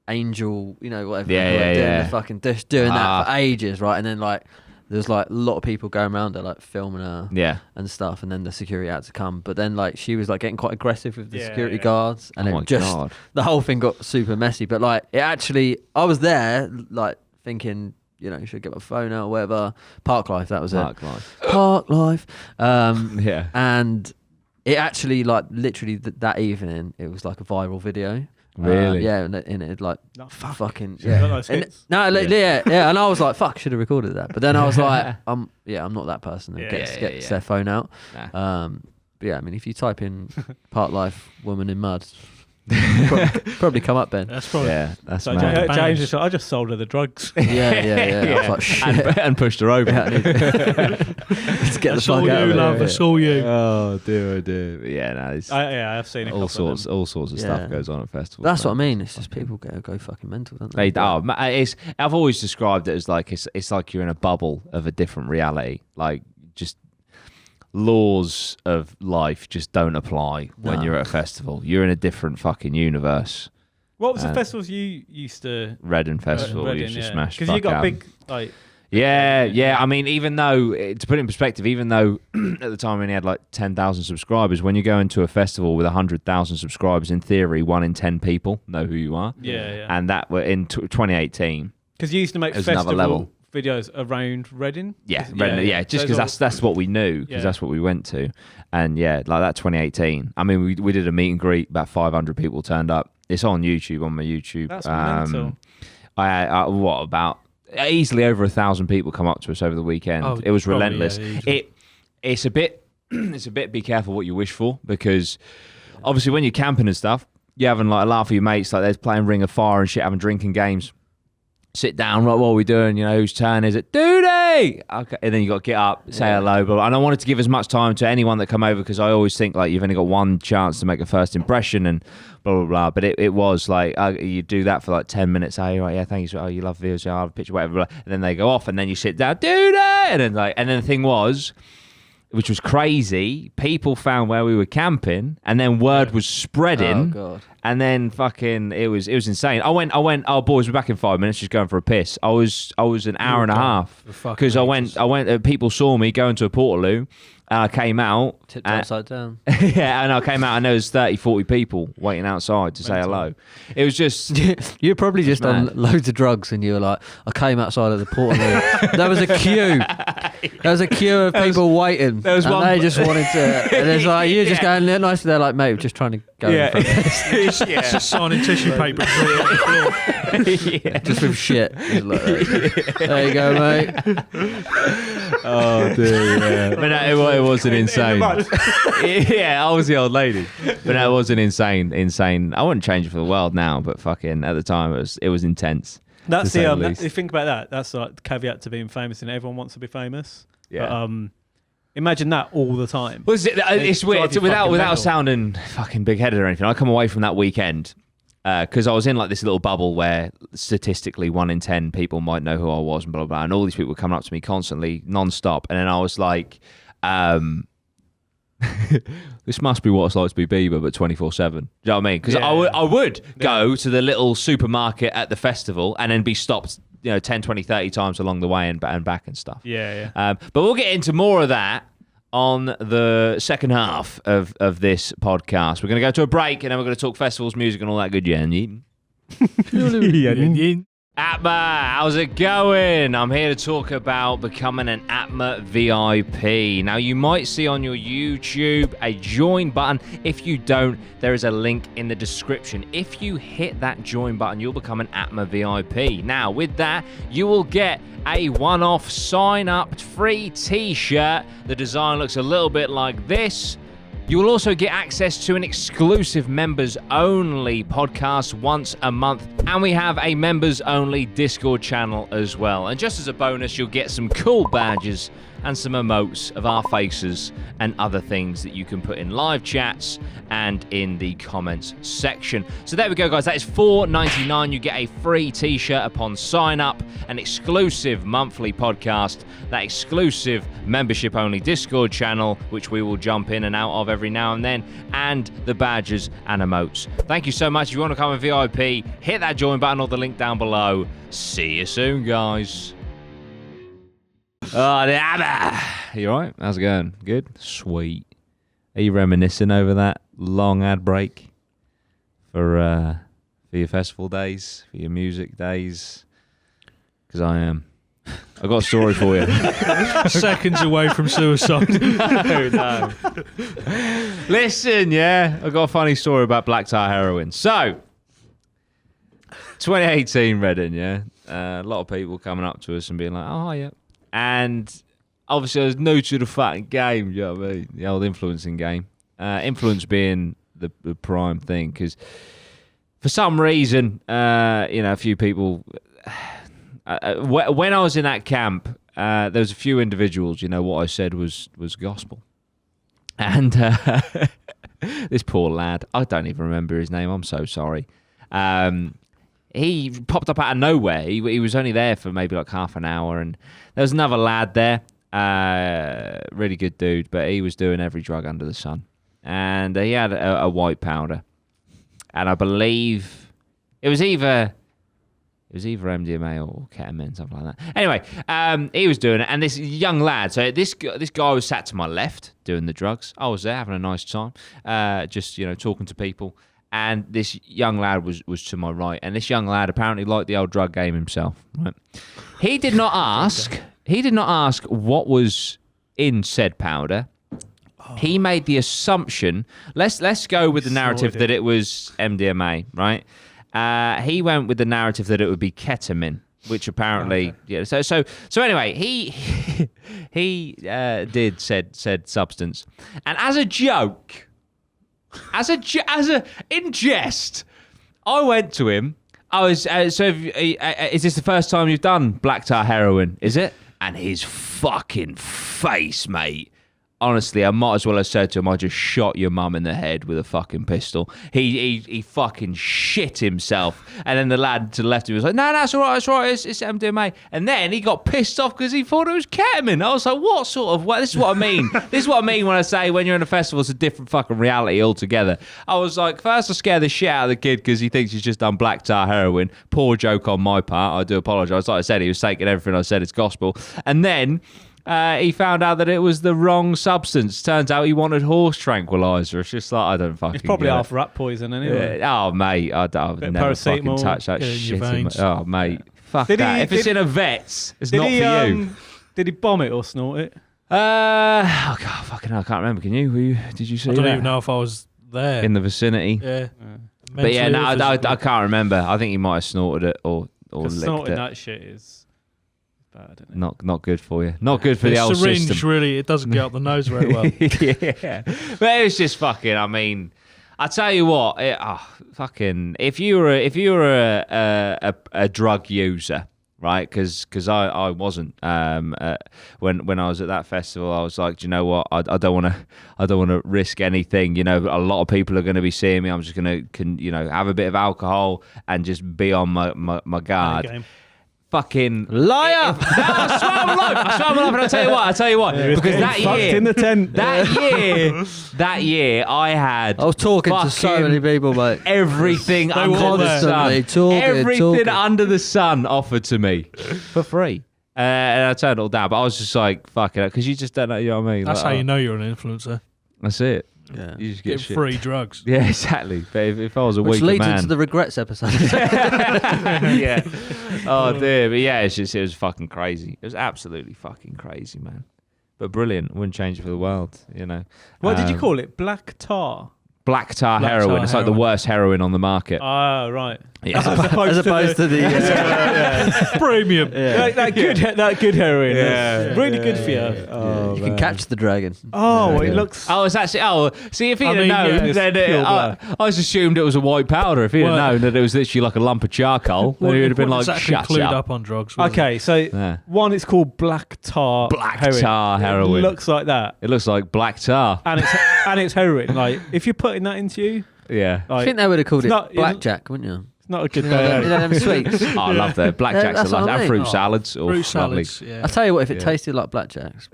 angel, whatever. The fucking just doing that for ages, right? And then like there's like a lot of people going around her, like filming her, and stuff. And then the security had to come, but then like she was like getting quite aggressive with the security guards, and the whole thing got super messy. But like it actually, I was there, like thinking, you should get my phone out or whatever. Park Life, that was Park it. Life. Park Life. And it actually, like, literally that evening, it was like a viral video. Really? And it like fucking and and I was like, fuck, should have recorded that. But then I was like, I'm not that person that gets their phone out. Nah. But yeah, I mean, if you type in Park Life woman in mud, probably come up, Ben. That's probably that's so mad. James just I just sold her the drugs. Yeah. I was like, shit. And pushed her over. Let's get the fuck out of love. there. I saw you. Oh dear. Yeah, no. I've seen all sorts of stuff goes on at festivals. That's what I mean. It's just people go fucking mental, don't they? I've always described it as like it's like you're in a bubble of a different reality. Like just laws of life just don't apply when you're at a festival. You're in a different fucking universe. What was the festivals you used to? Reading Festival. You used to smash. Because you got big like. Yeah. I mean, even though, to put it in perspective, even though at the time we only had like 10,000 subscribers, when you go into a festival with 100,000 subscribers, in theory, 1 in 10 people know who you are. Yeah. And that were in 2018. Because you used to make festival videos around Reading. Yeah, just because that's what we knew, because that's what we went to. And like that 2018. I mean, we did a meet and greet, about 500 people turned up. It's on YouTube, on my YouTube. That's mental. I about easily over 1,000 people come up to us over the weekend. It was relentless. It's a bit be careful what you wish for, because obviously when you're camping and stuff, you're having like a laugh with your mates, like they're playing Ring of Fire and shit, having drinking games. Sit down, right, what are we doing? You know, whose turn is it? Doody! Okay. And then you got to get up, say hello. Blah, blah. And I wanted to give as much time to anyone that come over because I always think like you've only got one chance to make a first impression and blah, blah, blah. But it was like, you do that for like 10 minutes. Oh, right, yeah, thank you. Oh, you love videos. I'll have a picture, whatever. Blah. And then they go off and then you sit down, Doody! And then the thing was, which was crazy, people found where we were camping and then word was spreading. Oh, God. And then fucking, it was insane. I went, oh boys, we're back in 5 minutes, just going for a piss. I was an hour and a half because I went, people saw me going to a Portaloo. I came out. Tipped upside down. Yeah, and I came out and there was 30, 40 people waiting outside to say hello. It was just... You're probably just on loads of drugs and you were like, I came outside of the Portaloo. There was a queue. There was a queue of people waiting. There was one... They just wanted to... And it's like, you're just going nicely. They're like, mate, we're just trying to go in for a piss. Just signing tissue paper. Just with shit. Like, there you go, mate. Oh, dude, yeah. But no, it wasn't insane. Yeah, I was the old lady. But no, it wasn't insane. I wouldn't change it for the world now, but fucking at the time it was intense. That's if you think about that, that's like the caveat to being famous, and everyone wants to be famous. Yeah. But, imagine that all the time. Well, it's weird. Without sounding fucking big-headed or anything, I come away from that weekend because I was in like this little bubble where statistically 1 in 10 people might know who I was and blah, blah, blah. And all these people were coming up to me constantly, non-stop. And then I was like, this must be what it's like to be Bieber, but 24/7. Do you know what I mean? Because I would go to the little supermarket at the festival and then be stopped 10, 20, 30 times along the way and back and stuff. Yeah. But we'll get into more of that on the second half of this podcast. We're going to go to a break and then we're going to talk festivals, music and all that good APMA, how's it going? I'm here to talk about becoming an APMA VIP. Now, you might see on your YouTube a join button. If you don't, there is a link in the description. If you hit that join button, you'll become an APMA VIP. Now, with that, you will get a one-off sign-up free t-shirt. The design looks a little bit like this. You will also get access to an exclusive members-only podcast once a month, and we have a members-only Discord channel as well. And just as a bonus, you'll get some cool badges and some emotes of our faces and other things that you can put in live chats and in the comments section. So there we go, guys. That is $4.99. You get a free t-shirt upon sign up, an exclusive monthly podcast, that exclusive membership-only Discord channel, which we will jump in and out of every now and then, and the badges and emotes. Thank you so much. If you want to become a VIP, hit that join button or the link down below. See you soon, guys. Oh, the APMA. You alright? How's it going? Good? Sweet. Are you reminiscing over that long ad break for your festival days, for your music days? Because I am. I got a story for you. Seconds away from suicide. No. Listen, yeah, I got a funny story about black tar heroin. So, 2018 Reading, yeah. A lot of people coming up to us and being like, "Oh, yeah." And obviously I was new to the fucking game, you know what I mean? The old influencing game. Influence being the prime thing, because for some reason, a few people... when I was in that camp, there was a few individuals, what I said was gospel. And this poor lad, I don't even remember his name, I'm so sorry. He popped up out of nowhere. He was only there for maybe like half an hour, and there was another lad there, really good dude, but he was doing every drug under the sun. And he had a white powder, and I believe it was either MDMA or ketamine, something like that. Anyway, he was doing it, and this young lad. So this guy was sat to my left doing the drugs. I was there having a nice time, just talking to people. And this young lad was to my right, and this young lad apparently liked the old drug game himself. Right? He did not ask. He did not ask what was in said powder. Oh. He made the assumption. Let's go with the narrative that it was MDMA, right? He went with the narrative that it would be ketamine, which apparently, So anyway, he did said substance, and as a joke, in jest, I went to him. I was is this the first time you've done black tar heroin? Is it? And his fucking face, mate. Honestly, I might as well have said to him, I just shot your mum in the head with a fucking pistol. He fucking shit himself. And then the lad to the left of him was like, no, that's all right, it's MDMA. And then he got pissed off because he thought it was ketamine. I was like, what sort of, this is what I mean. This is what I mean when I say when you're in a festival, it's a different fucking reality altogether. I was like, first I scare the shit out of the kid because he thinks he's just done black tar heroin. Poor joke on my part, I do apologise. Like I said, he was taking everything I said, it's gospel. And then he found out that it was the wrong substance. Turns out he wanted horse tranquilizer. It's just like, I don't fucking It's probably half rat poison anyway. Oh, mate, I've never fucking touched that shit. Oh, mate, fuck that. If it's in a vet's, it's not for you. Did he bomb it or snort it? Oh, God, fucking hell, I can't remember. Can you? Did you see that? I don't even know if I was there. In the vicinity? Yeah. But yeah, no, I can't remember. I think he might have snorted it or licked snorting it. That shit is bad, isn't it? Not good for you. Not good for the old syringe, system. Really, it doesn't get up the nose very well. Yeah, but it was just fucking. I mean, I tell you what, fucking. If you were a drug user, right? Because I wasn't. When I was at that festival, I was like, do you know what? I don't want to risk anything. You know, a lot of people are going to be seeing me. I'm just going to have a bit of alcohol and just be on my guard. Okay. Fucking liar! I swear my life, and I'll tell you what, because that year, in the tent. that year, I had. I was talking to so many people, mate. Everything under the sun, everything under the sun offered to me for free, and I turned it all down. But I was just like, fuck it, because you just don't know. You know what I mean? That's how you know you're an influencer. That's it. Yeah. You just get shit. Free drugs. Yeah, exactly. But if I was a Which weaker leads man, into the regrets episode. yeah. Oh dear. But yeah, it was fucking crazy. It was absolutely fucking crazy, man. But brilliant. Wouldn't change it for the world, you know. What did you call it? Black tar? Black tar heroin. It's like the worst heroin on the market. Oh, right. Yeah. As opposed to the premium. Yeah. That good heroin. Yeah. Really good for you. Oh, you can catch the dragon. Oh, it looks. Oh, it's actually. Oh, see, if he'd have known, then I just assumed it was a white powder. If he'd have known that it was literally like a lump of charcoal, then he would have been like, shut clued up. up on drugs. Okay, so one, it's called black tar. Tar heroin. It looks like that. It looks like black tar. And it's heroin. Like, if you're putting that into you. Yeah. I think they would have called it blackjack, wouldn't you? It's not a good day. You know them sweets? Oh, I love that. Blackjacks are like and fruit salads. Fruit salads, yeah. I'll tell you what, if it tasted like blackjacks.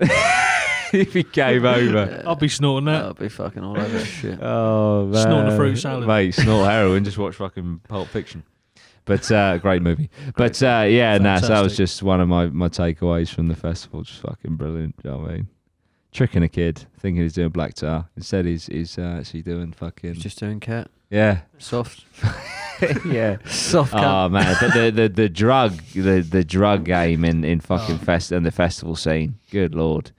If he came over. I'll be snorting that. I'll be fucking all over that shit. Oh, man. Snorting a fruit salad. Mate, snort heroin, just watch fucking Pulp Fiction. But great movie. But so that was just one of my takeaways from the festival. Just fucking brilliant. Do you know what I mean? Tricking a kid, thinking he's doing black tar. Instead, he's actually doing fucking. He's just doing cat. Yeah. Soft. Yeah. Soft cat. Oh man, but the drug game in fucking and the festival scene. Good lord.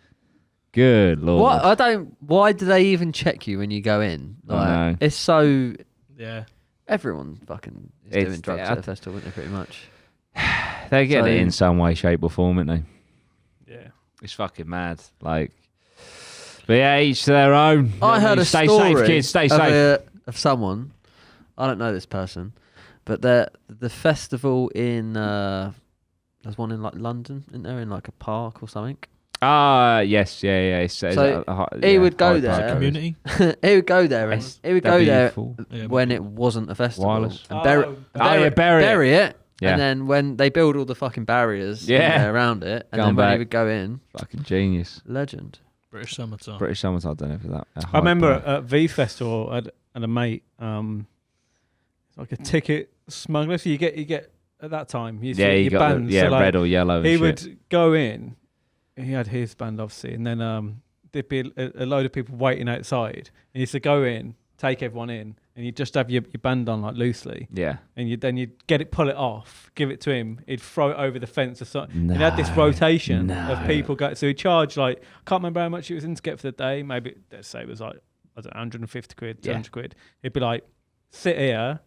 What why do they even check you when you go in? Like, it's so. Yeah. Everyone fucking is doing drugs at the festival, isn't they? Pretty much. They're getting it in some way, shape, or form, aren't they? Yeah. It's fucking mad. Like. But yeah, each to their own. I heard a stay story safe, kids. Stay safe. Of someone, I don't know this person, but the festival in there's one in like London, isn't there, in like a park or something? Yes, yeah. So he would go there. Community. He would go there, and he would go there when it wasn't a festival. Wireless. And bury it. Yeah. And then when they build all the fucking barriers around it, and then when he would go in, fucking genius. Legend. British summertime. I don't know for that. I remember at V Festival, I had a mate, it's like a ticket smuggler. So you get at that time, you got bands, so like, red or yellow. He would go in. He had his band obviously, and then there'd be a load of people waiting outside. And he used to go in, take everyone in, and you just have your band on like loosely. Yeah. And you'd pull it off, give it to him. He'd throw it over the fence or something. He had this rotation of people go. So he charged like, I can't remember how much he was in to get for the day. Maybe let's say it was like, I don't know, 150 quid, 200 quid. He'd be like, sit here.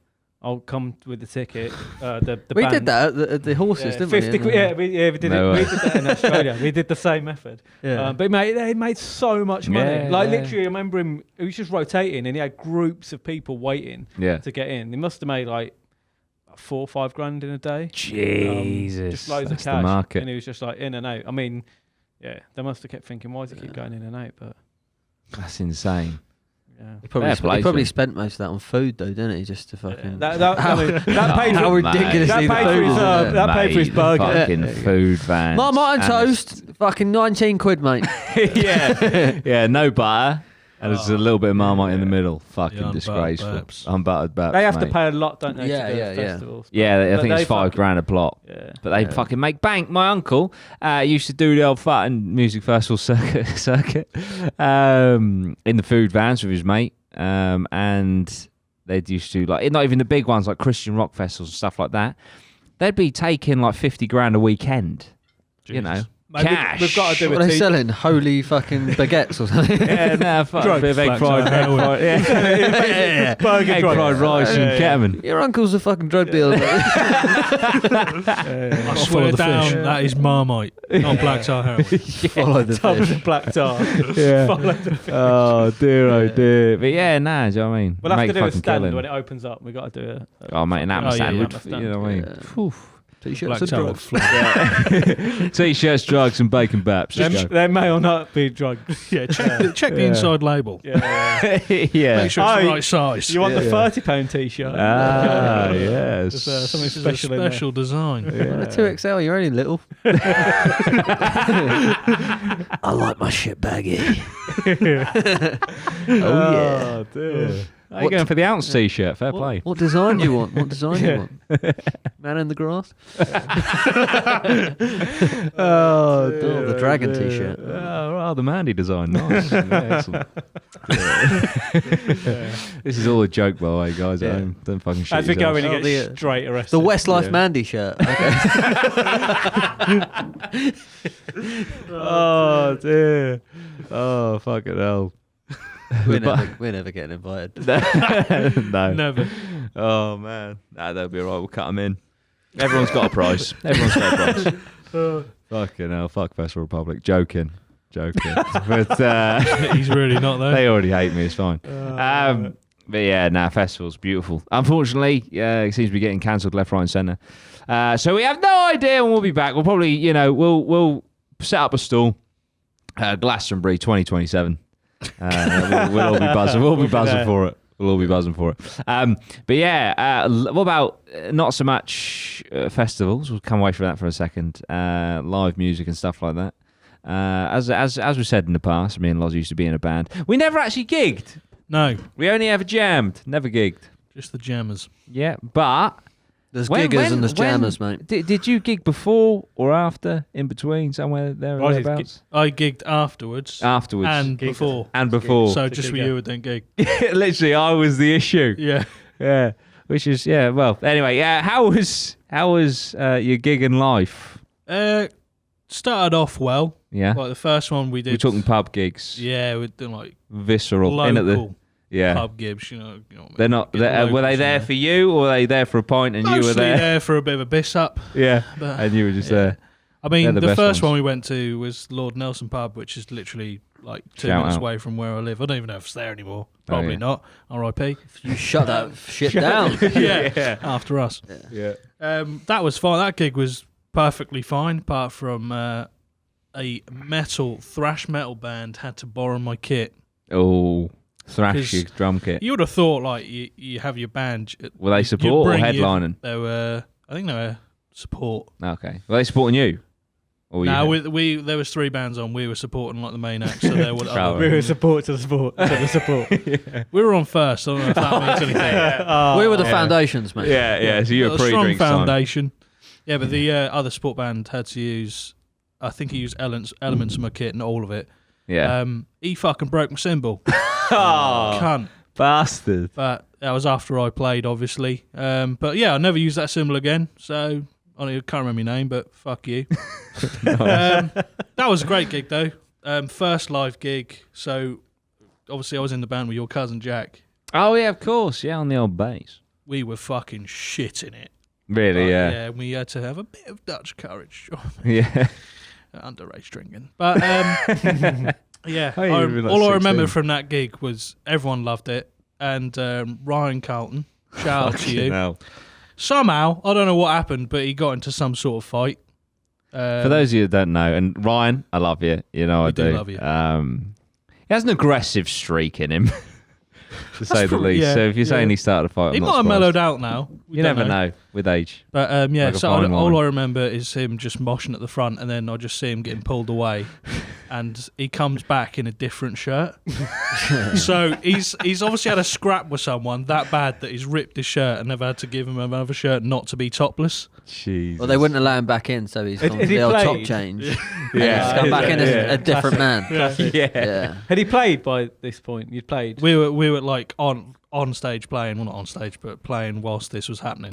I'll come with the ticket. The we band. did that at the horses, didn't 50 we? quid. Yeah, we did it. We did that in Australia. We did the same method. Yeah. But they made so much money. Yeah, Literally, I remember him. He was just rotating, and he had groups of people waiting to get in. He must have made like 4 or 5 grand in a day. Jesus, just loads of cash. The market. And he was just like in and out. I mean, yeah, they must have kept thinking, why does he keep going in and out? But that's insane. Yeah. He probably spent most of that on food, though, didn't he? Just to fucking. That paid for ridiculously that paid for his burger. Fucking food van. Marmite and toast, fucking 19 quid, mate. yeah, no butter. And there's a little bit of Marmite in the middle. Fucking disgraceful. Unbuttered burps. They have to pay a lot, don't they? Yeah, to yeah, festivals. Yeah, I think it's $5,000 a plot. Yeah. But they fucking make bank. My uncle used to do the old Futton music festival circuit in the food vans with his mate. And they'd used to, like, not even the big ones like Christian rock festivals and stuff like that. They'd be taking like $50,000 a weekend. Jesus. You know. Mate, cash. We've got to do what are they selling? Holy fucking baguettes or something? Yeah, no, fuck. A bit of egg fried rice and ketamine. Your uncle's a fucking drug dealer. I swear down, that is Marmite, not black tar heroin. Follow the fish. Black tar. Follow the fish. Oh dear. But yeah, do you know what I mean? We'll have to do a stand when it opens up. We've got to do it. Oh, mate, an APMA stand. You know what I mean? T-shirts and drugs. T-shirts, drugs, and bacon baps. They may or not be drugs. Yeah, check the inside label. Yeah. Make sure it's the right size. You want the £30 T-shirt? Ah, yes. There's something special design. Yeah. 2XL, you're only little. I like my shit baggy. Oh dear. Are you going for the ounce T-shirt? Fair play. What design do you want? What design do you want? Man in the grass? The dragon T-shirt. Oh, the Mandy design. Nice. Excellent. This is all a joke, by the way, guys. Don't fucking shit As we go in yourselves. and get straight arrested. The Westlife Mandy shirt. Okay. Oh, dear. Oh, fucking hell. We're never getting invited. No. Never. Oh, man. That'll be all right. We'll cut them in. Everyone's got a price. Everyone's got a price. Fucking hell. Fuck Festival Republic. Joking. But he's really not there. They already hate me. It's fine. But yeah, festival's beautiful. Unfortunately, it seems to be getting cancelled left, right, and centre. So we have no idea when we'll be back. We'll probably, we'll set up a stall. Glastonbury 2027. We'll all be buzzing. We'll be buzzing for it. We'll all be buzzing for it. But yeah, what about not so much festivals? We'll come away from that for a second. Live music and stuff like that. As we said in the past, me and Loz used to be in a band. We never actually gigged. No. We only ever jammed. Never gigged. Just the jammers. Yeah, but there's giggers and there's jammers, mate. Did you gig before or after? In between, somewhere there or thereabouts? I gigged afterwards. And before. And before. So just for you, it didn't gig. Literally, I was the issue. Yeah. Yeah. Which is well. Anyway, how was your gig and life? Started off well. Yeah. Like the first one we did. We're talking pub gigs. Yeah, we're doing like visceral local in at the pub gigs. You know they're not. Were they there for you, or were they there for a pint and mostly you were there for a bit of a biss up? Yeah, and you were just there. I mean, the first one we went to was Lord Nelson Pub, which is literally like 2 minutes away from where I live. I don't even know if it's there anymore. Probably not. R.I.P. You shut that shit down. Yeah, after us. Yeah. That was fine. That gig was perfectly fine, apart from a thrash metal band had to borrow my kit. Oh, thrash your drum kit. You would have thought like you have your band. Were they support or headlining? They were. I think they were support. Okay. Were they supporting you? No, there was 3 bands on. We were supporting like the main act, so there were we were support to the support. Yeah. We were on first. I don't know if that means anything. We were the foundations, mate. Yeah. So you're a strong foundation. Yeah, but the other support band had to use. I think he used elements of my kit, not all of it. Yeah. He fucking broke my cymbal. Oh, cunt. Bastard. But that was after I played, obviously. But yeah, I never used that cymbal again. So I can't remember my name, but fuck you. That was a great gig, though. First live gig. So obviously I was in the band with your cousin Jack. Oh, yeah, of course. Yeah, on the old bass. we were fucking shitting it. Really, yeah. Yeah, we had to have a bit of Dutch courage. Yeah. Underage drinking. But, yeah, like all I 16. remember from that gig was everyone loved it. And Ryan Carlton, shout out to you. Hell. Somehow, I don't know what happened, but he got into some sort of fight. For those of you that don't know, and Ryan, I love you. You know I do. love you. He has an aggressive streak in him, to say the least. Yeah, so if you're saying he started a fight, he I'm might not have surprised. mellowed out now. We You don't never know with age. But yeah, Like a so fine all wine. I remember is him just moshing at the front, and then I just see him getting pulled away, and he comes back in a different shirt. So he's obviously had a scrap with someone that bad that he's ripped his shirt, and they've had to give him another shirt not to be topless. Jesus. Well, they wouldn't allow him back in, so he's gone Had for he the old top played? change. Yeah. He's come back in as a different man. Yeah. Had he played by this point? You'd played. We were like on stage playing, well not on stage, but playing whilst this was happening.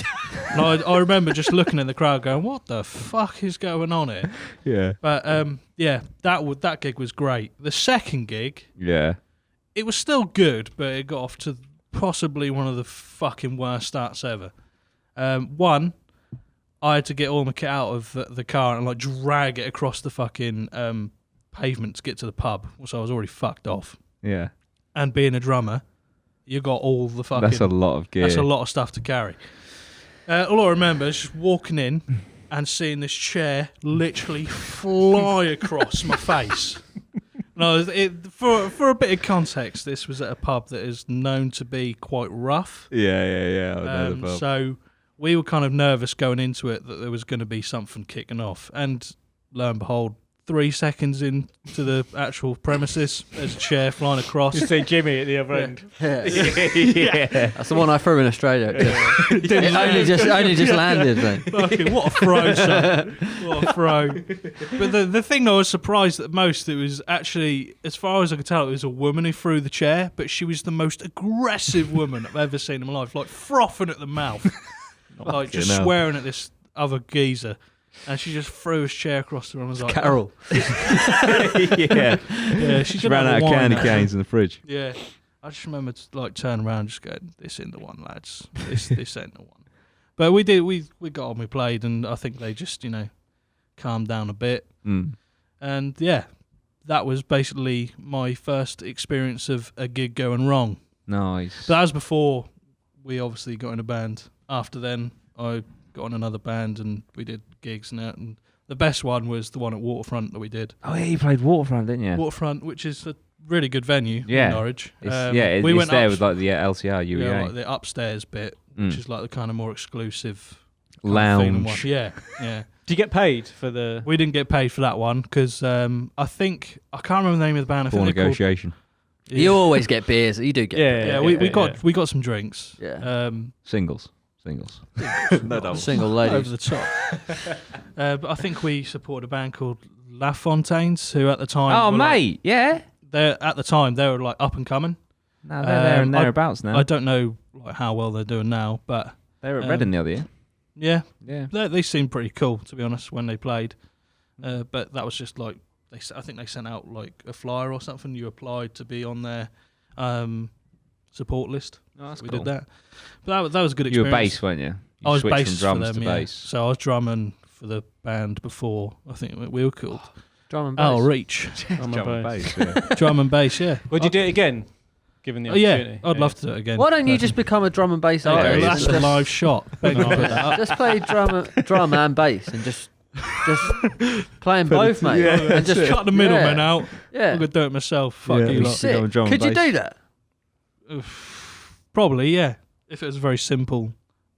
And I remember just looking in the crowd, going, "What the fuck is going on here?" Yeah. But yeah, that gig was great. The second gig, Yeah. it was still good, but it got off to possibly one of the fucking worst starts ever. One, I had to get all my kit out of the car and like drag it across the fucking pavement to get to the pub, so I was already fucked off. Yeah. And being a drummer, you got all the fucking... That's a lot of gear. That's a lot of stuff to carry. All I remember is just walking in and seeing this chair literally fly across my face. No, for a bit of context, this was at a pub that is known to be quite rough. Yeah. I know the pub. So we were kind of nervous going into it that there was going to be something kicking off. And lo and behold, 3 seconds into the actual premises, there's a chair flying across. You see Jimmy at the other end. Yeah. That's the one I threw in Australia. It only just landed, mate. Fucking what a throw, son. What a throw. But the thing I was surprised at most, it was actually, as far as I could tell, it was a woman who threw the chair, but she was the most aggressive woman I've ever seen in my life, like frothing at the mouth, like just swearing at this other geezer. And she just threw his chair across the room and was like... Carol. Yeah, she ran out of candy canes in the fridge. Yeah. I just remember turning around and just going, this ain't the one, lads. This ain't the one. But we got on, we played, and I think they just, calmed down a bit. Mm. And yeah, that was basically my first experience of a gig going wrong. Nice. But that was before we obviously got in a band. After then, I got on another band and we did gigs and that. And the best one was the one at Waterfront that we did. Oh, yeah, you played Waterfront, didn't you? Waterfront, which is a really good venue in Norwich. It's we went there with like the LCR, UEA. Yeah, like the upstairs bit, which is like the kind of more exclusive lounge. Yeah. Did you get paid for the... We didn't get paid for that one because I can't remember the name of the band. I think negotiation. You always get beers. You do get beers. We got some drinks. Yeah. Singles. No double. Single ladies. Over the top. But I think we supported a band called La Fontaines, who at the time... Oh, mate, yeah. At the time, they were like up and coming. No, they're there and thereabouts now. I don't know like how well they're doing now, but... They were at Reading the other year. Yeah. Yeah. They seemed pretty cool, to be honest, when they played. But that was just like... I think they sent out like a flyer or something. You applied to be on their support list. Oh, that's we cool. did that. But that was a good experience. You were bass, weren't you? I was bass from drums for them, to bass. So I was drumming for the band before. I think we were called Drum and bass. Oh, Reach. Drum and bass. Drum and bass, yeah. Would you do it again, given the opportunity? Yeah, I'd love to do it again. Why don't you just become a drum and bass Oh, artist? that's a live shot. Ben can put that up. Just play drum and bass and just playing both, mate. And just cut the middleman out. Yeah. I'm going to do it myself. Fuck you lot. Sick. Could you do that? Probably, yeah. If it was a very simple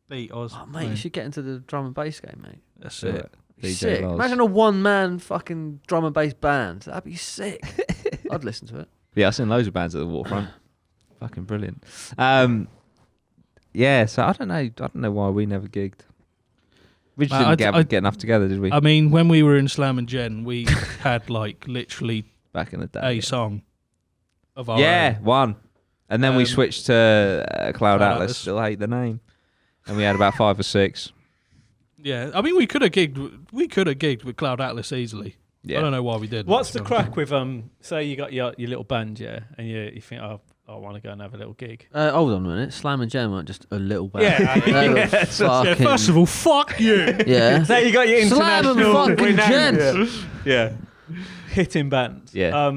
beat, I was... Oh, mate, you should get into the drum and bass game, mate. That's it. Sick. Imagine a one-man fucking drum and bass band. That'd be sick. I'd listen to it. Yeah, I've seen loads of bands at the Waterfront. Fucking brilliant. Yeah, so I don't know why we never gigged. We just didn't get enough together, did we? I mean, when we were in Slam and Gen, we had like literally back in the day, a song of our own. one. And then we switched to Cloud Atlas. Still hate the name. And we had about 5 or 6. Yeah, I mean, we could have gigged with Cloud Atlas easily. Yeah. I don't know why we did. What's the crack with say you got your little band, and you think, oh, I want to go and have a little gig. Hold on a minute. Slam and Jam weren't just a little band. Yeah. First of all, fuck you. Yeah. So you got your Slam and international fucking renowned, Jam. yeah, hitting bands. Yeah.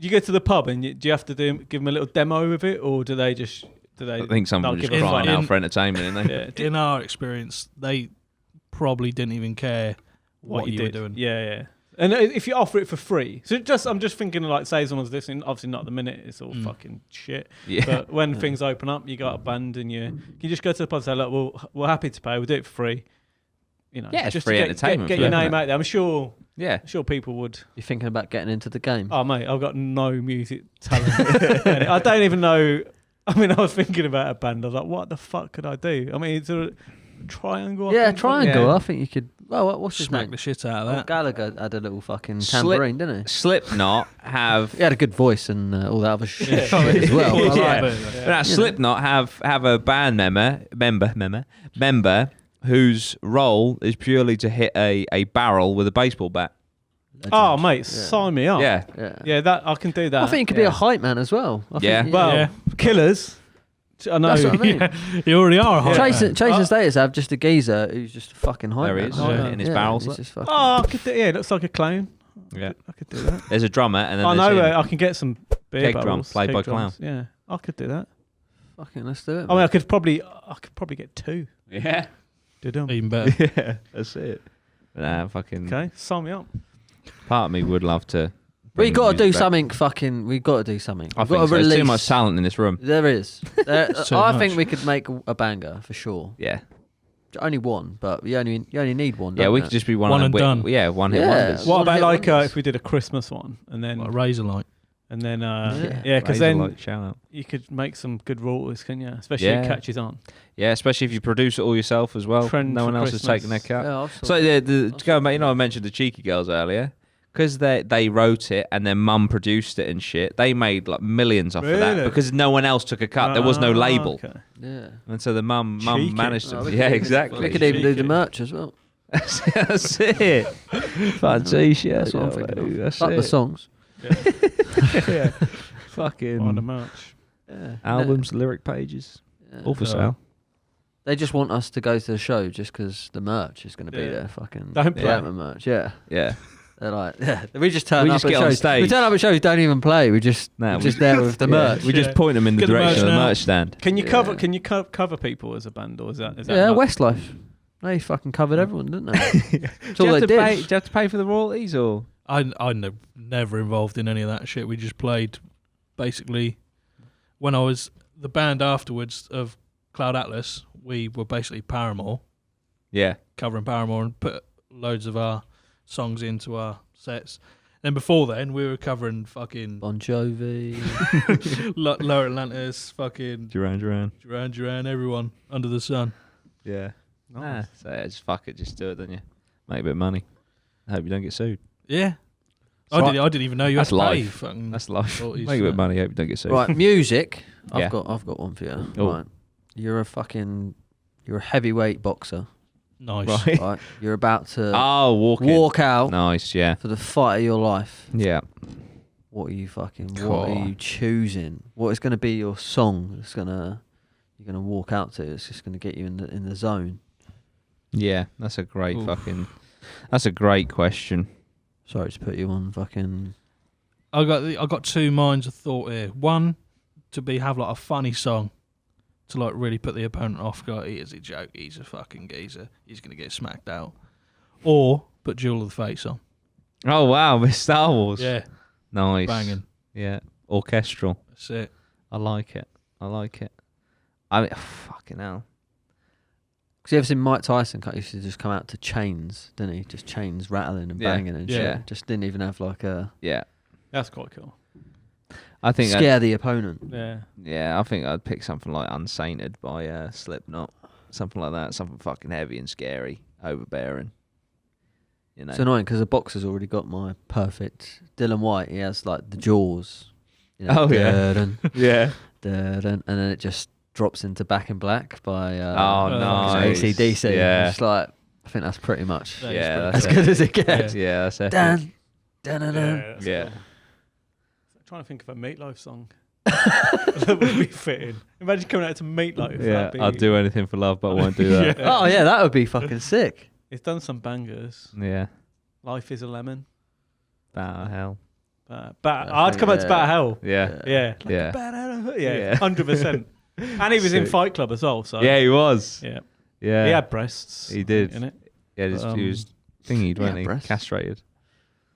You go to the pub and do you have to give them a little demo of it, or do they just? I think some not were just give a crying fuck? out for entertainment, didn't they? Yeah. In our experience, they probably didn't even care what you were doing. Yeah. And if you offer it for free, so I'm just thinking like, say someone's listening. Obviously, not at the minute; it's all fucking shit. Yeah. But when things open up, you got a band, and you just go to the pub and say, "Look, we're happy to pay. We'll do it for free." You know, Yeah, it's just free to entertainment Get for your them, name isn't it? out there. I'm sure people would. You're thinking about getting into the game? Oh mate, I've got no music talent. I don't even know. I mean, I was thinking about a band. I was like, what the fuck could I do? I mean, it's a triangle. Yeah, triangle. I think you could. Well, what's his Smack name? the shit out of Oh, that. Gallagher had a little fucking tambourine, didn't he? Slipknot have. He had a good voice and all that other shit Yeah. as well. But Yeah. like, But now, Slipknot have a band member whose role is purely to hit a barrel with a baseball bat. Oh mate, sign me up. Yeah. That I can do that. I think he could be a hype man as well. I Yeah. think, Well, Killers. I know. That's what I mean. Yeah, you already are a hype man. Chasing Status have just a geezer who's just a fucking hype There he man. is, yeah. hitting his barrels. he's just fucking- Oh, I could do, yeah, it looks like a clone. Yeah. I could do that. There's a drummer, and then I there's know him. I can get some beer Keg barrels, drums played keg by drums. Yeah, I could do that. Fucking let's do it. I mean, I could probably get two. Yeah. Did them. Even better. Yeah, that's it. Nah, fucking. Okay, sign me up. Part of me would love to. We bring got to do music back. something. Fucking, we got to do something. I We've think got to so. There's release. too much talent in this room. There is. Too I much. think we could make a banger for sure. Yeah. Only one, but you only need one. Yeah, don't we you? could just be one One of and them done. Yeah, one hit Yeah. wonders. What One about hit like wonders. if we did a Christmas one and then Like a razor light. and then Yeah. because Razor then light, shout out. you could make some good royalties, can you? Especially if Yeah. it catches on. Yeah, especially if you produce it all yourself as well. Trend no for one else is Christmas. taking their cut. Yeah, I'll sort So it. going back, I mentioned the Cheeky Girls earlier. Because they wrote it and their mum produced it and shit, they made like millions off of that Really? because no one else took a cut. There was no label, Okay. Yeah. and so the mum Cheeky. managed to. Oh, we Yeah, could even- exactly. We could even do the Cheeky. merch as well. That's it. Fun t-shirt. That's what I'm thinking of. That's Like it. the songs. Yeah. On the Fucking march. Yeah. albums, lyric pages, Yeah. all for sale. They just want us to go to the show just because the merch is going to be Yeah. there. Fucking Don't the play. APMA merch. Yeah. Yeah. They're like, yeah. We just turn We up just at get on shows. stage. We turn up at shows, don't even play. We're just there with the merch. We just Yeah. point them in the Get the direction of merch the now. merch stand. Can you Yeah. cover? Can you cover people as a band, or is that? Yeah, not- Westlife. They fucking covered everyone, didn't they? That's Do all you, they have to did. pay, do you have to pay for the royalties or? Never involved in any of that shit. We just played basically when I was the band afterwards of Cloud Atlas. We were basically Paramore, Yeah. covering Paramore, and put loads of our songs into our sets. Then before then, we were covering fucking Bon Jovi. Lower Atlantis, fucking Duran. Duran, everyone under the sun. Yeah. Nice. So yeah, just fuck it, just do it, don't you? Make a bit of money. I hope you don't get sued. Yeah. So I didn't even know you had that's to pay. life. Fucking That's life. royalties Make a for bit of that. money. Hope you don't get sued. Right, music. Yeah. I've got one for you. Oh. Right. You're a heavyweight boxer. Nice. Right. Right. You're about to Oh, walk out Nice. Yeah. for the fight of your life. Yeah. What are you fucking? Cool. What are you choosing? What is going to be your song? You're gonna walk out to. It's just going to get you in the zone. Yeah. That's a great Oof. That's a great question. Sorry to put you on fucking. I got two minds of thought here. One, to have like a funny song, to like really put the opponent off. Go, he is a joke. He's a fucking geezer. He's gonna get smacked out. Or put Jewel of the Face on. Oh wow, with Star Wars. Yeah, Nice. banging. Yeah. Orchestral. That's it. I like it. I mean, fucking hell. Because you ever seen Mike Tyson used to just come out to chains, didn't he? Just chains rattling and Yeah. banging and Yeah. shit. Just didn't even have like a Yeah. That's quite cool. I think. scare the opponent. Yeah. I think I'd pick something like Unsainted by Slipknot. Something like that. Something fucking heavy and scary, overbearing. You know. It's annoying because the boxer's already got my perfect. Dylan White, he has like the jaws. You know, Oh, yeah. dun, Yeah. dun, and then it just drops into Back in Black by Oh, nice. AC/DC. Yeah. It's like, I think that's pretty much That is Yeah, pretty as that's good as it gets. Yeah, that's it. Dun, dun, dun, dun. that's Yeah. cool. I'm trying to think of a Meatloaf song. that would be fitting. Imagine coming out to Meatloaf. Yeah, I'd do anything for love, but I won't do that. Oh yeah, that would be fucking sick. He's done some bangers. Yeah. Life is a lemon. Bat hell. I'd come out to Bat Hell. Yeah. Yeah. Yeah. Yeah. 100%. And he was in Fight Club as well. So. Yeah, he was. Yeah. Yeah. He had breasts. He did. In it. Yeah, he was thingied, wasn't he? breasts. Castrated.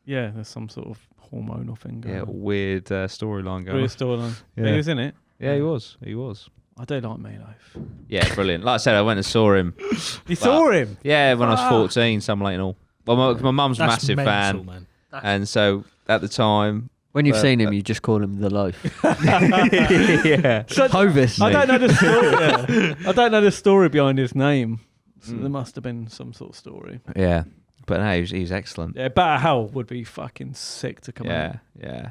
Yeah, there's some sort of hormonal thing going on. Weird storyline going on. Weird storyline. Yeah. He was in it. Yeah, he was. He was. I do like Meatloaf. Yeah, brilliant. Like I said, I went and saw him. You saw him? Yeah, when I was 14, something like and all. Well, my mum's a That's massive mental, fan. Man. And so at the time... When you've seen him, you just call him the loaf. Yeah. Hovis. I don't know the story. I don't know the story behind his name. So there must have been some sort of story. Yeah. But no, he was excellent. Yeah, Better Hell would be fucking sick to come out. Yeah.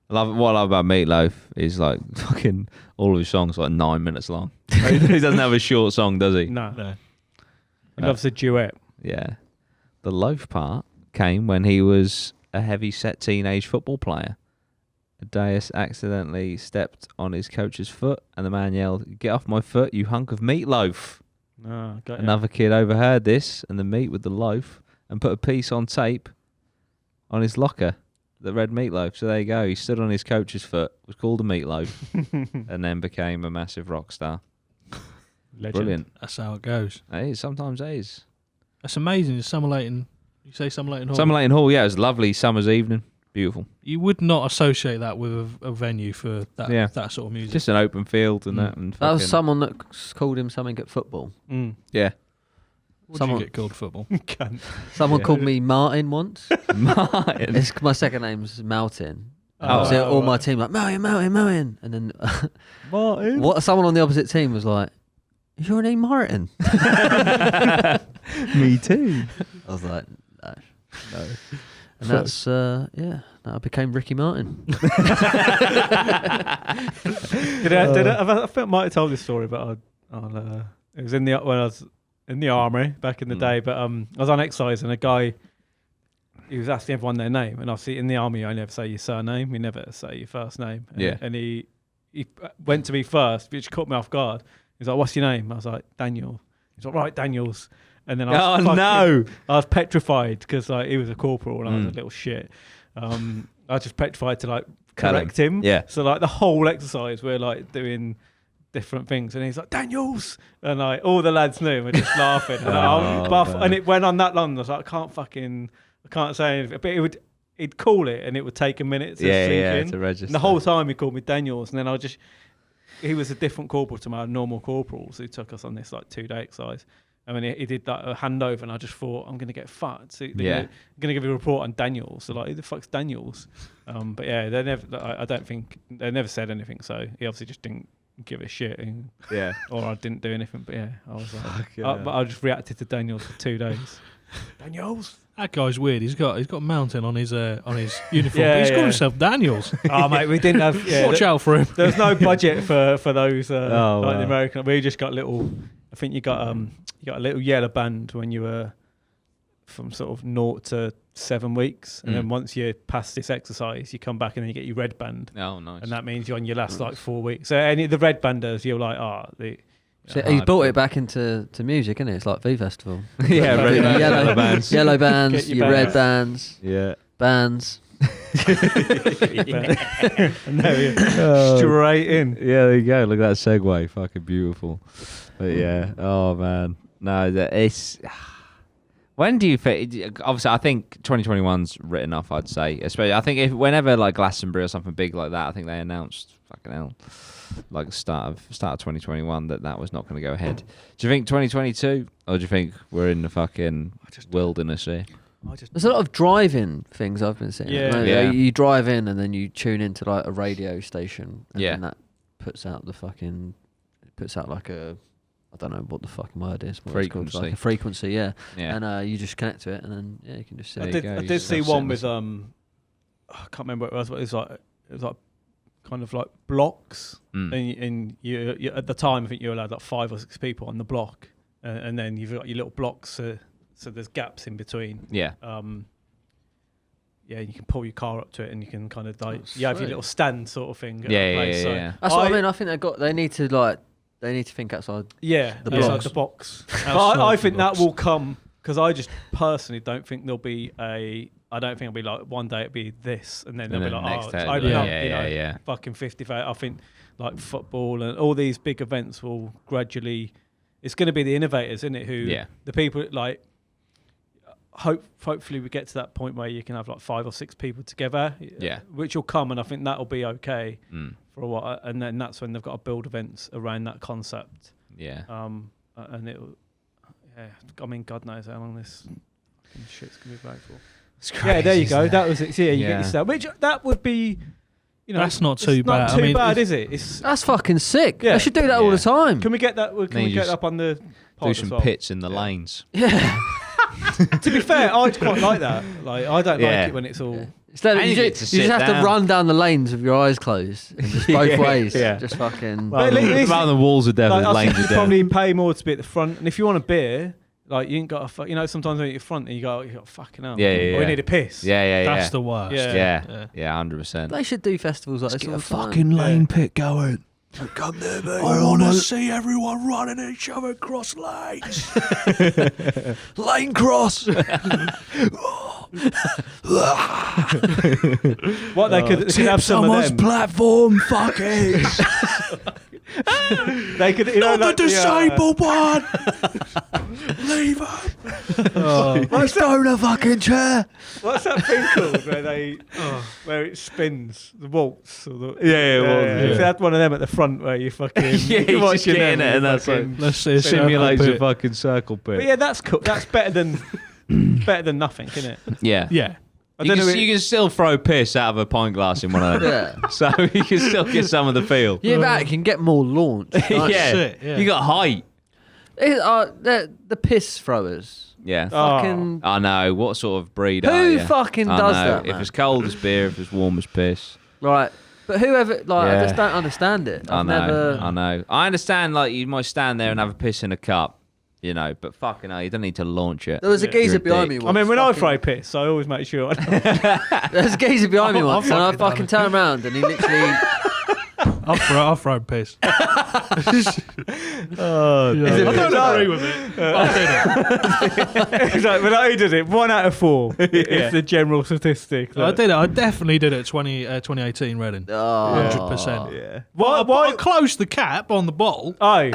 What I love about Meatloaf is like fucking all of his songs are like 9 minutes long. He doesn't have a short song, does he? No. He loves a duet. Yeah. The loaf part came when he was a heavy-set teenage football player. Deus accidentally stepped on his coach's foot, and the man yelled, "Get off my foot, you hunk of meatloaf!" Another kid overheard this and the meat with the loaf and put a piece on tape on his locker that read Meatloaf. So there you go. He stood on his coach's foot, was called a Meatloaf, and then became a massive rock star. Legend. Brilliant. That's how it goes. It is. Sometimes it is. That's amazing. Summer Leighton. You say Summer Leighton Hall? Summer Leighton Hall, yeah. It was a lovely summer's evening. Beautiful. You would not associate that with a venue for that that sort of music. Just an open field and that. And that was someone that called him something at football. Yeah. What did you get called football? Someone called me Martin once. Martin? My second name's Martin. Oh, so all my team like, Martin. And then Martin? Someone on the opposite team was like, "Is your name Martin?" Me too. I was like, no. And that's, I became Ricky Martin. I think I might have told this story, but it was when I was in the army back in the day. But I was on exercise and a guy, he was asking everyone their name. And obviously in the army, I never say your surname. You never say your first name. And he went to me first, which caught me off guard. He's like, "What's your name?" I was like, "Daniel." He's like, "Right, Daniels." And then I was petrified because like he was a corporal and I was a little shit. I was just petrified to like correct him. Yeah. So like the whole exercise we're like doing different things and he's like, "Daniels," and like all the lads knew and we're just laughing. And it went on that long. I was like, I can't say anything. But he'd call it and it would take a minute to sink in. To register. And the whole time he called me Daniels, and then he was a different corporal to my normal corporals who took us on this like 2-day exercise. I mean, he did that handover, and I just thought, I'm going to get fucked. So they're going to give you a report on Daniels. So, like, who the fuck's Daniels? But yeah, they never. I don't think they never said anything. So he obviously just didn't give a shit. Or I didn't do anything. But yeah, I was like, but I just reacted to Daniels for 2 days. Daniels. That guy's weird. He's got a mountain on his uniform. But he's called himself Daniels. Oh mate, we didn't have. Watch out for him. There's no budget for those the American. We just got little. I think you got a little yellow band when you were from sort of 0 to 7 weeks, and then once you pass this exercise, you come back and then you get your red band. Oh, nice. And that means you're on your last like 4 weeks. So any of the red banders, you're like, So he's brought it back into music, isn't it? It's like V Festival. Yeah, red bands, yellow bands, yellow bands, your red bands, bands. And there you straight in. Yeah, there you go. Look at that segue. Fucking beautiful. But yeah, oh man, no, it's. When do you think? Obviously, I think 2021's written off. I'd say, especially. I think whenever like Glastonbury or something big like that, I think they announced fucking hell, like start of 2021 that was not going to go ahead. Do you think 2022, or do you think we're in the fucking wilderness here? There's a lot of drive-in things I've been seeing. Yeah. You drive in and then you tune into like a radio station, and then that puts out like a. I don't know what the fucking word is. Frequency. Like a frequency, yeah. And you just connect to it, and then you can just. I did see one with I can't remember what it was, but it was like kind of like blocks, and you at the time I think you were allowed like 5 or 6 people on the block, and then you've got your little blocks, so there's gaps in between. Yeah. you can pull your car up to it and you can kind of like you have your little stand sort of thing. Yeah. That's what I mean. I think they need to think outside. Outside the box. I think that will come because I just personally don't think there'll be I don't think it'll be like one day it'll be this and then they'll be like, fucking 50. I think like football and all these big events will gradually. It's going to be the innovators, isn't it? The people like. Hopefully we get to that point where you can have like 5 or 6 people together. Which will come, and I think that'll be okay for a while. And then that's when they've got to build events around that concept. And it'll. I mean, God knows how long this fucking shit's gonna be back for. Yeah, there you go. That was it. Yeah, you get yourself. Which that would be. That's not too bad. Not too bad, is it? That's fucking sick. Yeah. They should do that all the time. Can we get that? Can we get up on the pod do some pits in the lanes? Yeah. To be fair, I'd quite like that. Like, I don't like it when it's all. Yeah. You just have to run down the lanes with your eyes closed, and just both ways. Yeah. Just fucking. Around the walls are definitely lanes. You probably pay more to be at the front, and if you want a beer. Like you ain't got sometimes when you're at the front and you got fucking hell. Or you need a piss. That's the worst. Yeah, 100%. They should do festivals like this. Get a fucking lane pit going. Come there, mate. I want to see everyone running each other across lanes. Lane cross. What they could have some of them. Platform, fuckers. They could, not the disabled one. Leave him. Let's go in a fucking chair. What's that thing called where it spins the waltz? Or the, waltz. If they had one of them at the front where you fucking you're watching it and that's like let's see simulates a fucking circle pit. But yeah, that's cool. That's better than nothing, isn't it? Yeah. You can still throw piss out of a pint glass in one of them. So you can still get some of the feel. Yeah, but it can get more launch. You got height. The piss throwers. Yeah. Fucking. I know. What sort of breed Who fucking does that, man? If it's cold as beer, if it's warm as piss. Right. But whoever, I just don't understand it. I know. I understand, like, you might stand there and have a piss in a cup. But fucking hell, you don't need to launch it. There was a geezer behind me once. I mean, when I throw piss, I always make sure. There's a geezer behind me once, and I fucking turn around, and he literally. I'll throw piss. I don't agree with it. I did it. When I did it, 1 out of 4. It's the general statistic. I did it. I definitely did it. 2018 Reading. 100%. Yeah. Why? I closed the cap on the bottle. So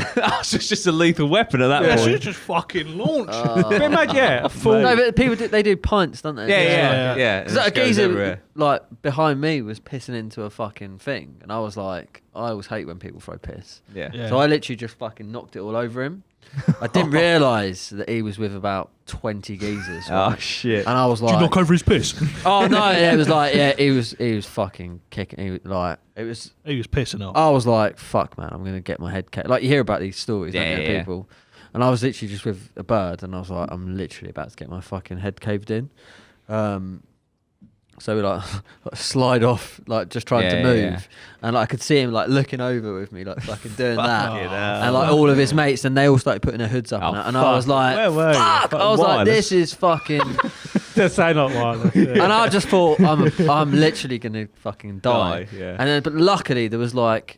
it's just a lethal weapon at that point. Should just fucking launch. But imagine, a full. No, but people they do pints, don't they? Yeah. Because a geezer like behind me was pissing into a fucking thing, and I was like, I always hate when people throw piss. Yeah. So I literally just fucking knocked it all over him. I didn't realise that he was with about 20 geezers. Right? Oh shit! And I was like, did you knock over his piss? Oh no! It was like, he was fucking kicking. He was pissing off. I was like, fuck, man, I'm gonna get my head caved. Like you hear about these stories, people. And I was literally just with a bird, and I was like, I'm literally about to get my fucking head caved in. So we like slide off, like just trying to move, and like I could see him like looking over with me, like fucking doing that, and like all of his mates, and they all started putting their hoods up, and I was like, fuck! I was like, this is fucking. Just say not wireless. Yeah. And I just thought, I'm literally gonna fucking die. And then, but luckily there was like,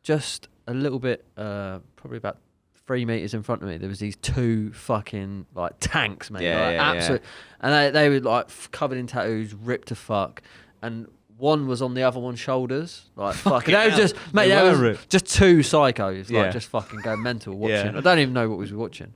just a little bit, probably about 3 meters in front of me, there was these 2 fucking like tanks, mate. Absolute. And they were like covered in tattoos, ripped to fuck. And one was on the other one's shoulders. Like fucking. They were just, mate, they were just 2 psychos, like just fucking going mental watching. I don't even know what we were watching.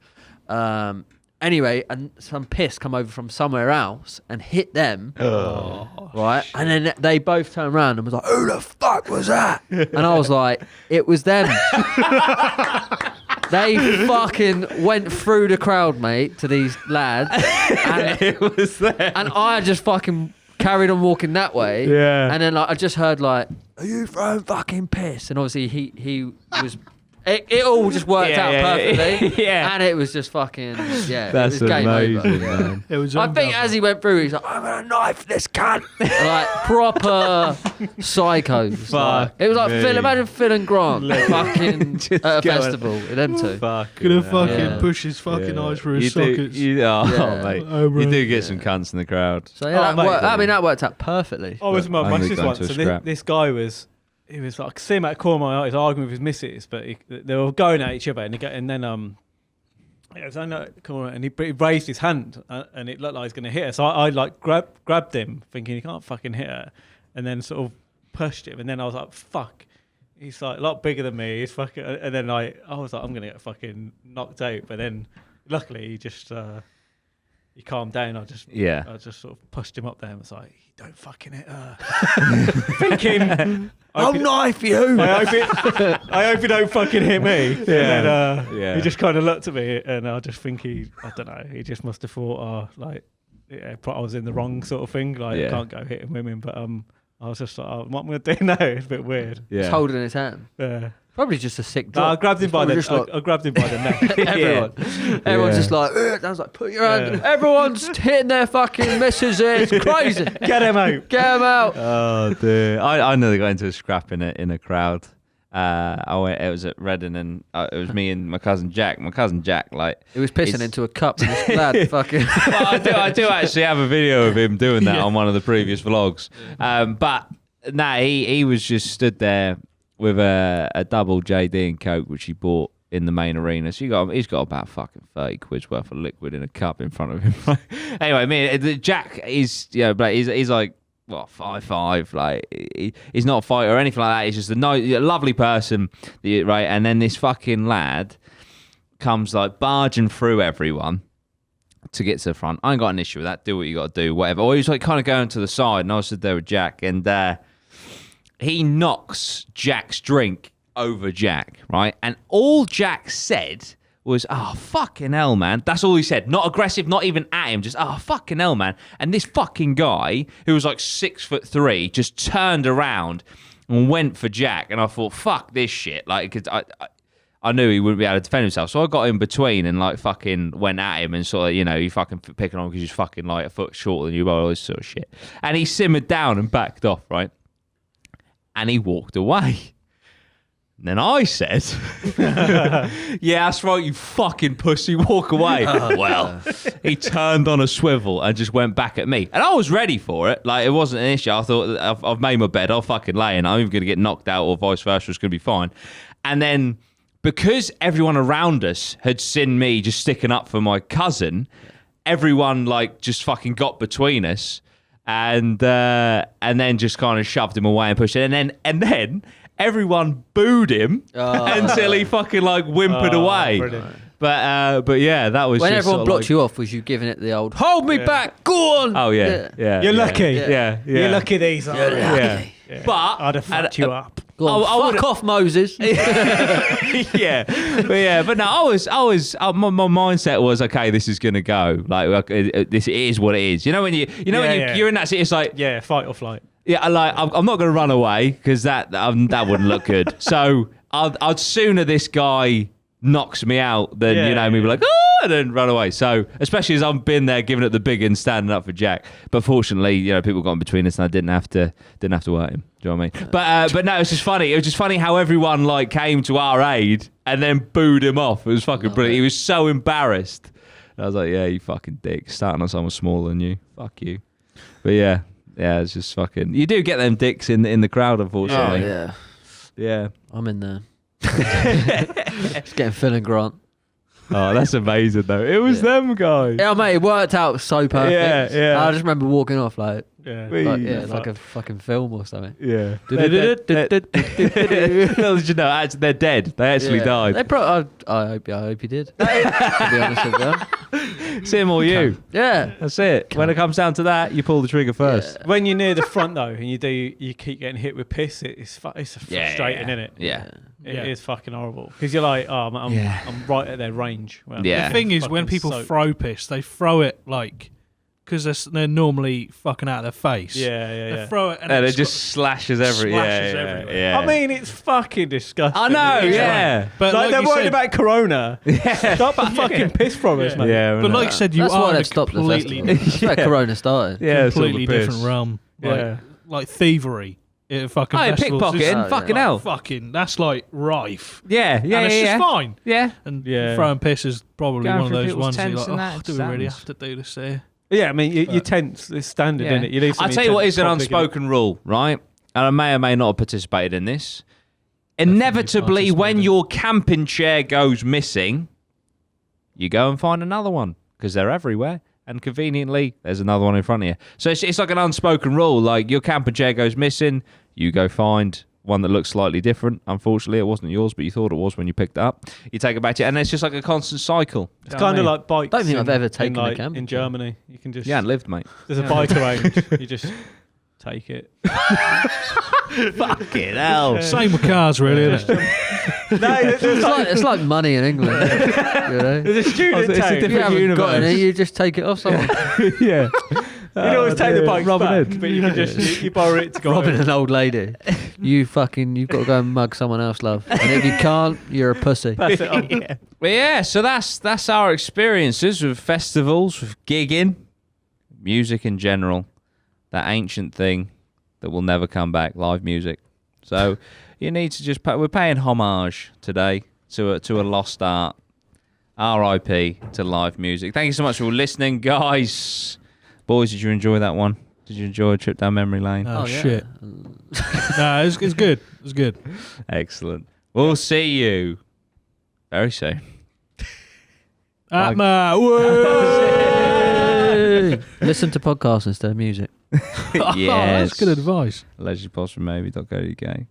Anyway, and some piss come over from somewhere else and hit them. Right? Shit. And then they both turned around and was like, who the fuck was that? And I was like, it was them. They fucking went through the crowd, mate, to these lads. And it was them. And I just fucking carried on walking that way. Yeah. And then like I just heard like, are you throwing fucking piss? And obviously he was It all just worked out perfectly. Yeah. And it was just fucking, That's it was game amazing, over. man. It was I think as he went through, he's like, I'm going to knife this cunt. Like, proper psychos. Like, it was like, imagine Phil and Grant fucking at a festival with them two. Gonna fucking push his fucking eyes through his sockets. Mate. Oh, You do get some cunts in the crowd. So that worked out perfectly. I was with my Only missus gone once, to a and scrap. this guy was, he was like, I could see him at the corner of my eye, he's arguing with his missus, but they were going at each other, and then it was on the corner, and he raised his hand, and it looked like he was going to hit her. So I like grabbed him, thinking he can't fucking hit her, and then sort of pushed him, and then I was like, fuck. He's like a lot bigger than me. He's fucking, and then I was like, I'm gonna get fucking knocked out. But then, luckily, he just he calmed down. I just sort of pushed him up there and was like, don't fucking hit her. Thinking, I'll knife you. I hope you don't fucking hit me. Yeah. And then, he just kind of looked at me, and I just think I don't know, he just must have thought, I was in the wrong sort of thing. Like, I can't go hitting women. But I was just like, what am I going to do now? It's a bit weird. Yeah. He's holding his hand. Yeah. Probably just a sick No, drop. I grabbed him by the neck. Everyone's just like, I was like, put your hand. Everyone's hitting their fucking misses. It's crazy. Get him out. Get him out. Oh dear! I nearly got into a scrap in a crowd. It was at Reading, and it was me and my cousin Jack. My cousin Jack, like, he was pissing into a cup. And his lad fucking. Well, I do actually have a video of him doing that on one of the previous vlogs. But he was just stood there with a double JD and Coke, which he bought in the main arena. So he's got about fucking 30 quid's worth of liquid in a cup in front of him. Anyway, Jack is, but he's like, 5'5", like he's not a fighter or anything like that. He's just a lovely person, right? And then this fucking lad comes like barging through everyone to get to the front. I ain't got an issue with that. Do what you got to do, whatever. Or he's like kind of going to the side, and I was stood there with Jack, and he knocks Jack's drink over Jack, right? And all Jack said was, oh, fucking hell, man. That's all he said. Not aggressive, not even at him. Just, oh, fucking hell, man. And this fucking guy, who was like 6'3", just turned around and went for Jack. And I thought, fuck this shit. Like, cause I knew he wouldn't be able to defend himself. So I got in between and like fucking went at him and sort of, you fucking picking on because he's fucking like a foot shorter than you, all this sort of shit. And he simmered down and backed off, right? And he walked away. And then I said, yeah, that's right, you fucking pussy, walk away. Well, he turned on a swivel and just went back at me. And I was ready for it. Like, it wasn't an issue. I thought, I've made my bed, I'll fucking lay in. I'm even going to get knocked out or vice versa. It's going to be fine. And then, because everyone around us had seen me just sticking up for my cousin, everyone, like, just fucking got between us. And then just kind of shoved him away and pushed it. And then everyone booed him until he fucking like whimpered away. Brilliant. But yeah, that was when just everyone sort of blocked like, you off. Was you giving it the old hold me back? Go on. Oh yeah. You're lucky. Yeah. You're lucky these are. Yeah. But I'd have fucked you up. Go on, fuck off, Moses. But no, I was my mindset was, okay, this is gonna go. Like this is what it is. You know when you're in that city, it's like fight or flight. Yeah, like I'm not gonna run away because that wouldn't look good. So I'd sooner this guy knocks me out than me be like, and then run away. So especially as I've been there giving it the big and standing up for Jack. But fortunately, people got in between us and I didn't have to hurt him. Do you know what I mean? But no, it's just funny. It was just funny how everyone like came to our aid and then booed him off. It was fucking brilliant. He was so embarrassed. And I was like, yeah, you fucking dick. Starting on someone smaller than you. Fuck you. But yeah, it's just fucking. You do get them dicks in the crowd, unfortunately. Oh yeah. I'm in there. Just getting Phil and Grant. Oh, that's amazing though. It was them guys. Yeah, mate, it worked out so perfect. Yeah. I just remember walking off like like a fucking film or something. Yeah. Actually, they're dead. They actually died. I hope he did. To be honest with you. It's him or you. Yeah. That's it. When it comes down to that, you pull the trigger first. Yeah. When you're near the front though, and you keep getting hit with piss, it's frustrating, isn't it? Yeah. It is fucking horrible because you're like, I'm right at their range. The thing is, when people throw piss, they throw it like because they're normally fucking out of their face. They throw it and it just slashes everywhere. Yeah. I mean, it's fucking disgusting. I know, yeah. But like they're worried about Corona. Stop that fucking piss from us, man. Yeah, but like you said, you are in a completely That's where Corona started. Completely different realm. Like thievery. Fucking pickpocketing, fucking hell. Fucking, that's like rife. Yeah. And it's just fine. Yeah. And throwing piss is probably Going one of through those ones people's you're like, tents and do we really have to do this here? Yeah, I mean, you're tense. It's standard, isn't it? You leave I'll tell you what is an unspoken rule, right? And I may or may not have participated in this. Inevitably, when your camping chair goes missing, you go and find another one because they're everywhere. And conveniently, there's another one in front of you. So it's like an unspoken rule. Like, your camping chair goes missing, you go find one that looks slightly different. Unfortunately, it wasn't yours, but you thought it was when you picked it up. You take it back to you, and it's just like a constant cycle. It's kind of like bikes. Don't think I've ever taken a camping in Germany. You can just... You haven't lived, mate. There's a bike around. You just take it. Fucking hell. Same with cars, really, isn't it? It's like money in England. You know? There's a student If you haven't got any, you just take it off someone. Yeah. You can always take the bike back, but you can just you borrow it to go robbing an old lady. You've got to go and mug someone else, love. And if you can't, you're a pussy. Pass it on. But so that's our experiences with festivals, with gigging, music in general, that ancient thing that will never come back, live music. So you need to just we're paying homage today to a lost art. R.I.P. to live music. Thank you so much for listening, guys. Boys, did you enjoy that one? Did you enjoy a trip down memory lane? Oh shit. No, it's good. It's good. Excellent. We'll see you very soon. APMA. Listen to podcasts instead of music. Yes. That's good advice. Allegedly from maybe.co.uk.